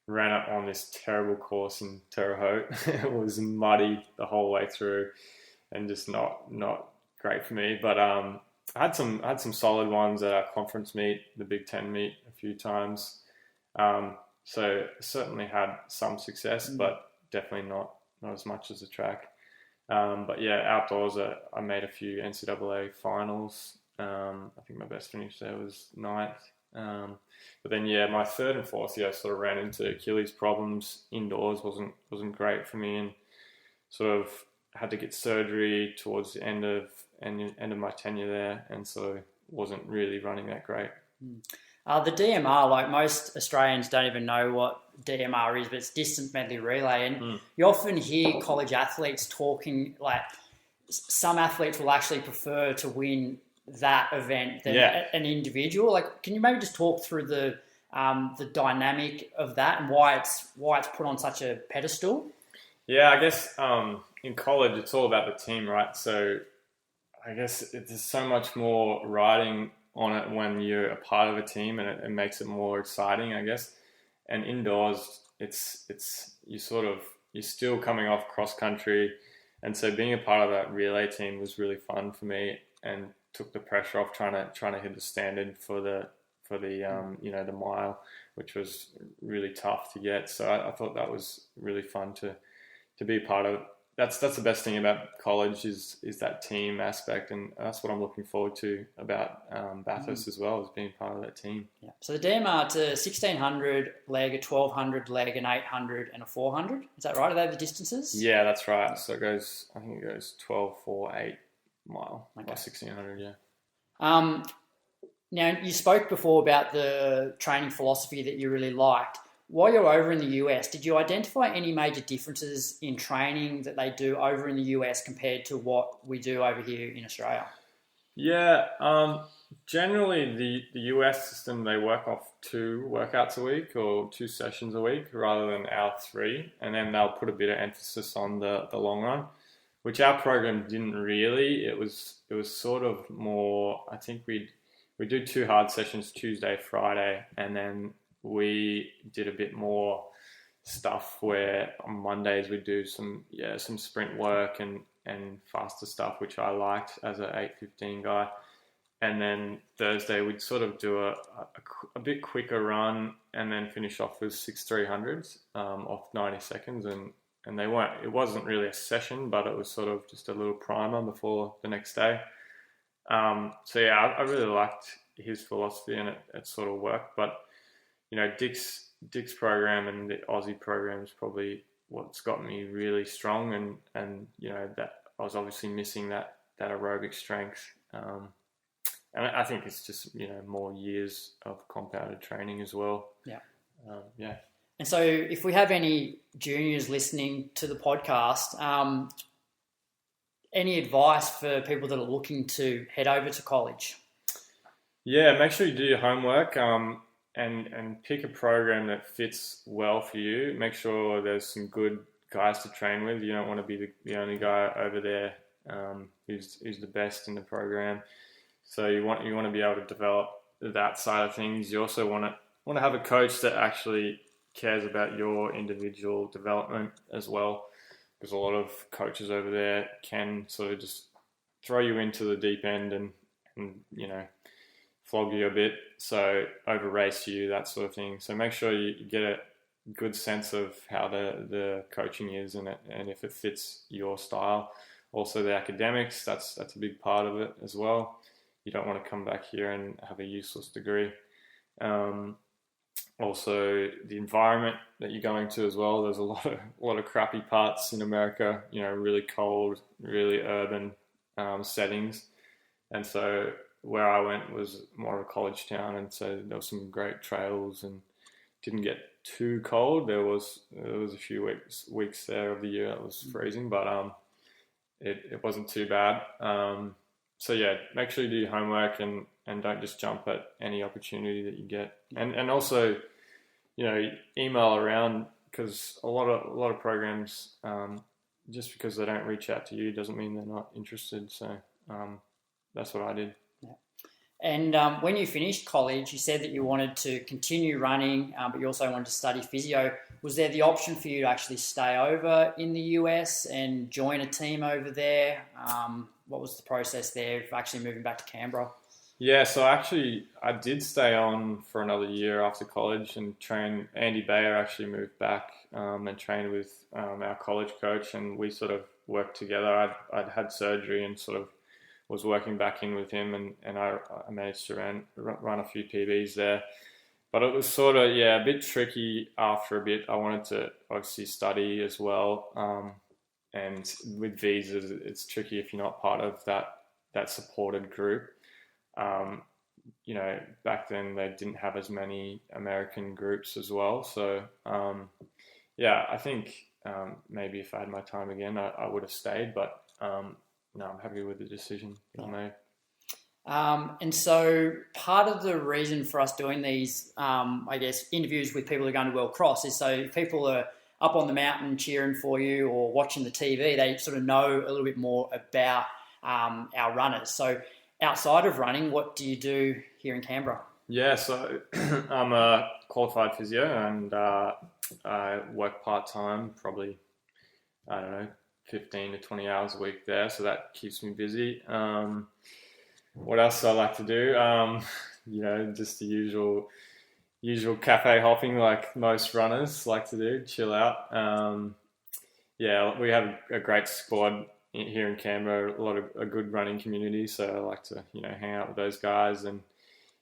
ran it on this terrible course in Terre Haute. It was muddy the whole way through, and just not great for me. But I had some solid ones at our conference meet, the Big Ten meet, a few times. So certainly had some success, but definitely not as much as the track. But yeah, outdoors, I made a few NCAA finals. I think my best finish there was 9th. But then my third and fourth year, I sort of ran into Achilles problems. Indoors wasn't great for me, and sort of had to get surgery towards the end of my tenure there, and so wasn't really running that great. The DMR, like most Australians don't even know what DMR is, but it's distance medley relay, and you often hear college athletes talking, like some athletes will actually prefer to win that event than an individual. Like, can you maybe just talk through the dynamic of that and why it's put on such a pedestal? Yeah, I guess in college it's all about the team, right? So I guess there's so much more riding on it when you're a part of a team, and it makes it more exciting, I guess. And indoors, you're still coming off cross country, and so being a part of that relay team was really fun for me, and took the pressure off trying to hit the standard for the the mile, which was really tough to get. So I thought that was really fun to be a part of. That's the best thing about college is that team aspect, and that's what I'm looking forward to about Bathurst as well, as being part of that team. Yeah. So the DMR to 1600 leg, a 1200 leg, an 800, and a 400. Is that right? Are they the distances? Yeah, that's right. So I think it goes 12, 4, 8 mile by 1600. Yeah. Now you spoke before about the training philosophy that you really liked. While you're over in the US, did you identify any major differences in training that they do over in the US compared to what we do over here in Australia? Yeah, generally the US system, they work off 2 workouts a week or 2 sessions a week rather than our 3, and then they'll put a bit of emphasis on the long run, which our program didn't really. It was sort of more, I think we do 2 hard sessions, Tuesday, Friday, and then we did a bit more stuff where on Mondays we do some sprint work and faster stuff, which I liked as an 8:15 guy. And then Thursday we'd sort of do a bit quicker run and then finish off with 6:300s off 90 seconds. And it wasn't really a session, but it was sort of just a little primer before the next day. So yeah, I really liked his philosophy, and it sort of worked. But Dick's program and the Aussie program is probably what's got me really strong, and that I was obviously missing that aerobic strength, and I think it's just more years of compounded training as well. Yeah. And so, if we have any juniors listening to the podcast, any advice for people that are looking to head over to college? Yeah, make sure you do your homework. And pick a program that fits well for you. Make sure there's some good guys to train with. You don't want to be the only guy over there who's the best in the program. So you want to be able to develop that side of things. You also want to have a coach that actually cares about your individual development as well, because a lot of coaches over there can sort of just throw you into the deep end and flog you a bit, so over race you, that sort of thing. So make sure you get a good sense of how the coaching is and if it fits your style. Also the academics, that's a big part of it as well. You don't want to come back here and have a useless degree. also the environment that you're going to as well. There's a lot of crappy parts in America, really cold, really urban settings. And so where I went was more of a college town, and so there were some great trails and didn't get too cold. There was a few weeks there of the year that was freezing, but it wasn't too bad. So yeah, make sure you do your homework and don't just jump at any opportunity that you get. And also, email around, because a lot of programs, just because they don't reach out to you doesn't mean they're not interested. So that's what I did. And when you finished college, you said that you wanted to continue running, but you also wanted to study physio. Was there the option for you to actually stay over in the US and join a team over there? What was the process there for actually moving back to Canberra? Yeah, so actually I did stay on for another year after college and train. Andy Bayer actually moved back and trained with our college coach, and we sort of worked together. I'd had surgery and sort of was working back in with him, and I managed to run a few PBs there. But it was sort of, a bit tricky after a bit. I wanted to obviously study as well. And with visas, it's tricky if you're not part of that supported group. Back then they didn't have as many American groups as well. So, I think maybe if I had my time again, I would have stayed. But no, I'm happy with the decision that I made. And so part of the reason for us doing these, interviews with people who are going to World Cross is so if people are up on the mountain cheering for you or watching the TV, they sort of know a little bit more about our runners. So outside of running, what do you do here in Canberra? Yeah, so I'm a qualified physio, and I work part-time, probably, 15 to 20 hours a week there, so that keeps me busy. What else do I like to do? Just the usual cafe hopping like most runners like to do, chill out. We have a great squad here in Canberra, a good running community, so I like to hang out with those guys, and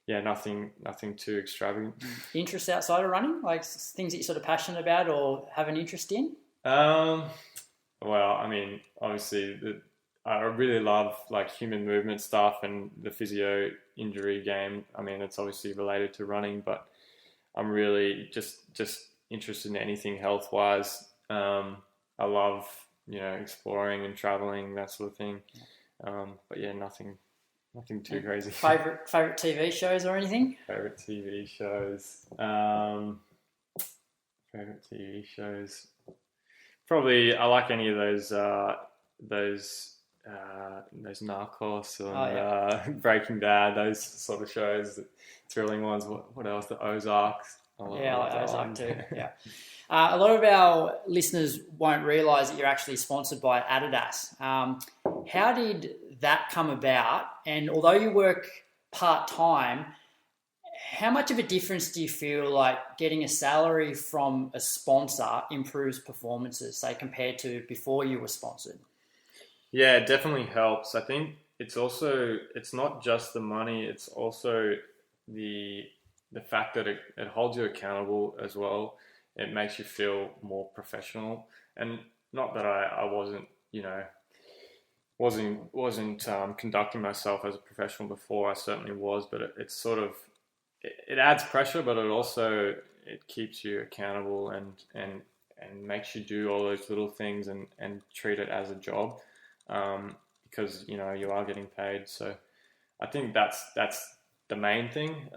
nothing too extravagant. Interests outside of running, like things that you're sort of passionate about or have an interest in? Well, I mean, obviously, I really love like human movement stuff and the physio injury game. I mean, it's obviously related to running, but I'm really just interested in anything health-wise. I love, exploring and traveling, that sort of thing. But yeah, nothing too crazy. Favorite TV shows or anything? Favorite TV shows. Probably, I like any of those Narcos and Breaking Bad, those sort of shows, thrilling ones. What else? The Ozarks. I like Ozark too. Yeah. A lot of our listeners won't realise that you're actually sponsored by Adidas. How did that come about? And although you work part-time, how much of a difference do you feel like getting a salary from a sponsor improves performances, say, compared to before you were sponsored? Yeah, it definitely helps. I think it's not just the money, it's also the fact that it holds you accountable as well. It makes you feel more professional. And not that I wasn't conducting myself as a professional before. I certainly was, but it's sort of, it adds pressure, but it keeps you accountable and makes you do all those little things and treat it as a job, because you are getting paid. So I think that's the main thing.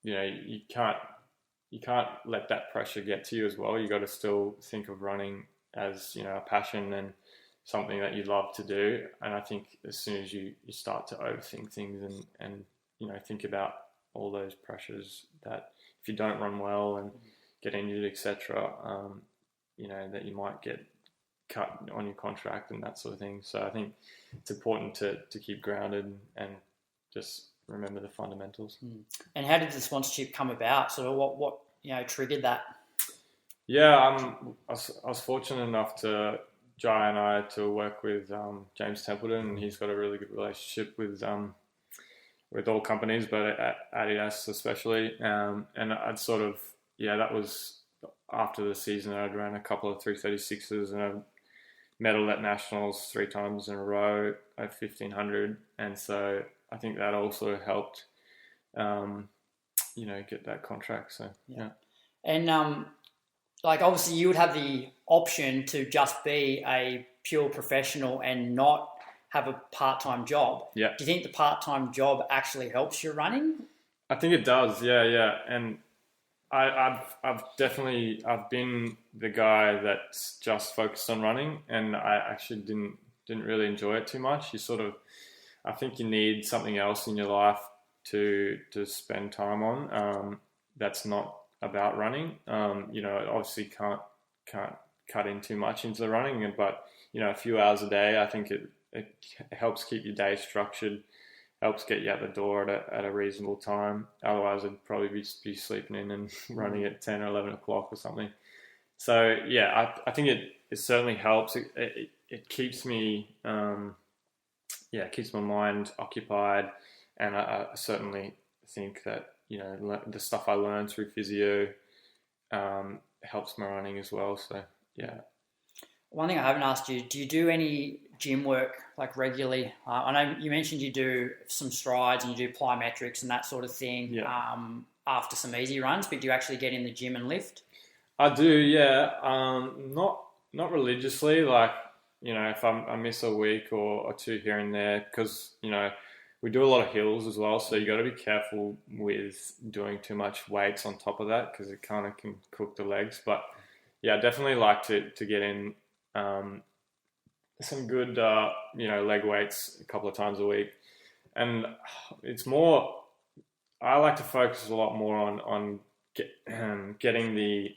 You can't let that pressure get to you as well. You got to still think of running as a passion and something that you love to do. And I think as soon as you start to overthink things and think about all those pressures that if you don't run well and get injured, etc., that you might get cut on your contract and that sort of thing. So I think it's important to keep grounded and just remember the fundamentals. And how did the sponsorship come about? So what triggered that? Yeah, I was fortunate enough to Jai and I to work with James Templeton, and he's got a really good relationship with with all companies, but at Adidas especially. And I'd sort of, that was after the season. I'd ran a couple of 336s and I medaled at nationals 3 times in a row at 1500. And so I think that also helped, get that contract. So, yeah. And obviously you would have the option to just be a pure professional and not have a part-time job. Yeah. Do you think the part-time job actually helps your running? I think it does. Yeah. And I've been the guy that's just focused on running, and I actually didn't really enjoy it too much. I think you need something else in your life to spend time on. That's not about running. Obviously can't cut in too much into the running, but a few hours a day, I think it helps keep your day structured, helps get you out the door at a reasonable time. Otherwise, I'd probably be sleeping in and running at 10 or 11 o'clock or something. So yeah, I think it certainly helps. It keeps me, keeps my mind occupied, and I certainly think that the stuff I learned through physio helps my running as well. So yeah. One thing I haven't asked you, do you do any gym work regularly? I know you mentioned you do some strides and you do plyometrics and that sort of thing after some easy runs, but do you actually get in the gym and lift? I do, yeah. Not religiously, if I miss a week or 2 here and there, because, we do a lot of hills as well, so you got to be careful with doing too much weights on top of that, because it kind of can cook the legs. But yeah, I definitely like to get in some good, leg weights a couple of times a week. And it's more, I like to focus a lot more on getting the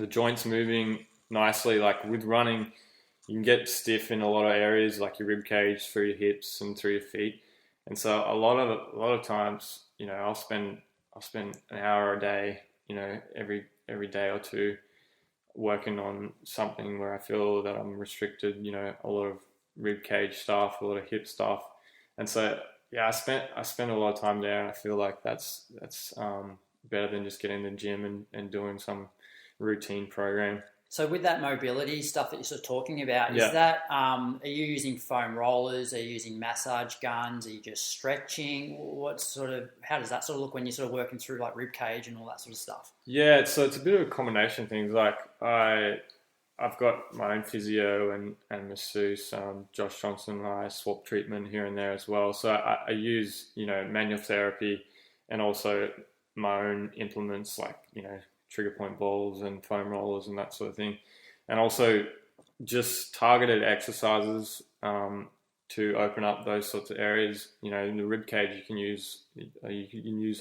joints moving nicely. Like with running, you can get stiff in a lot of areas, like your rib cage, through your hips and through your feet. And so a lot of times, I'll spend an hour a day, every day or two, working on something where I feel that I'm restricted, a lot of rib cage stuff, a lot of hip stuff. And so, yeah, I spend a lot of time there, and I feel like that's better than just getting in the gym and doing some routine program. So with that mobility stuff that you're sort of talking about, is that, are you using foam rollers? Are you using massage guns? Are you just stretching? How does that sort of look when you're sort of working through rib cage and all that sort of stuff? Yeah, so it's a bit of a combination of things. I've got my own physio and masseuse, Josh Johnson, and I swap treatment here and there as well. So I use, manual therapy and also my own implements trigger point balls and foam rollers and that sort of thing. And also just targeted exercises to open up those sorts of areas. In the rib cage, you can use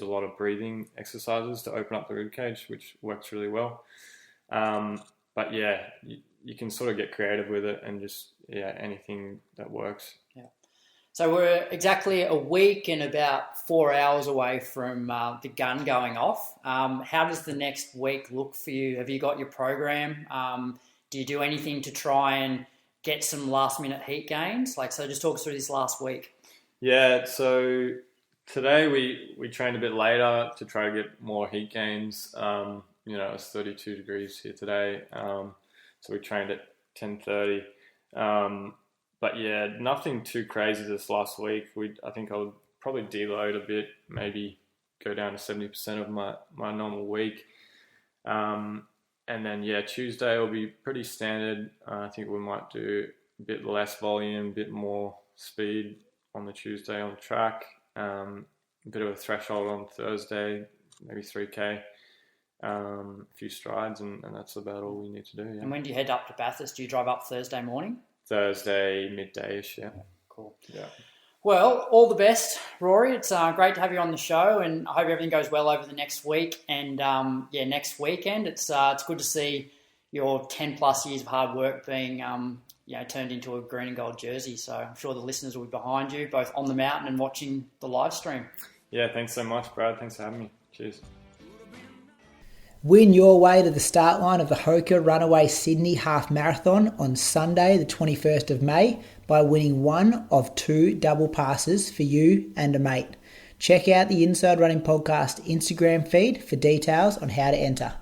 a lot of breathing exercises to open up the rib cage, which works really well. But yeah, you can sort of get creative with it and just, anything that works. Yeah. So we're exactly a week and about 4 hours away from the gun going off. How does the next week look for you? Have you got your program? Do you do anything to try and get some last-minute heat gains? So just talk us through this last week. Yeah, so today we trained a bit later to try to get more heat gains. It's 32 degrees here today, so we trained at 10:30. But yeah, nothing too crazy this last week. I think I would probably deload a bit, maybe go down to 70% of my normal week. And then, Tuesday will be pretty standard. I think we might do a bit less volume, a bit more speed on the Tuesday on track. A bit of a threshold on Thursday, maybe 3K, a few strides, and that's about all we need to do. Yeah. And when do you head up to Bathurst? Do you drive up Thursday morning? Thursday, midday-ish, yeah. Cool. Yeah. Well, all the best, Rorey. It's great to have you on the show, and I hope everything goes well over the next week and next weekend. It's good to see your 10+ years of hard work being turned into a green and gold jersey. So I'm sure the listeners will be behind you, both on the mountain and watching the live stream. Yeah, thanks so much, Brad. Thanks for having me. Cheers. Win your way to the start line of the Hoka Runaway Sydney Half Marathon on Sunday, the 21st of May, by winning one of 2 double passes for you and a mate. Check out the Inside Running Podcast Instagram feed for details on how to enter.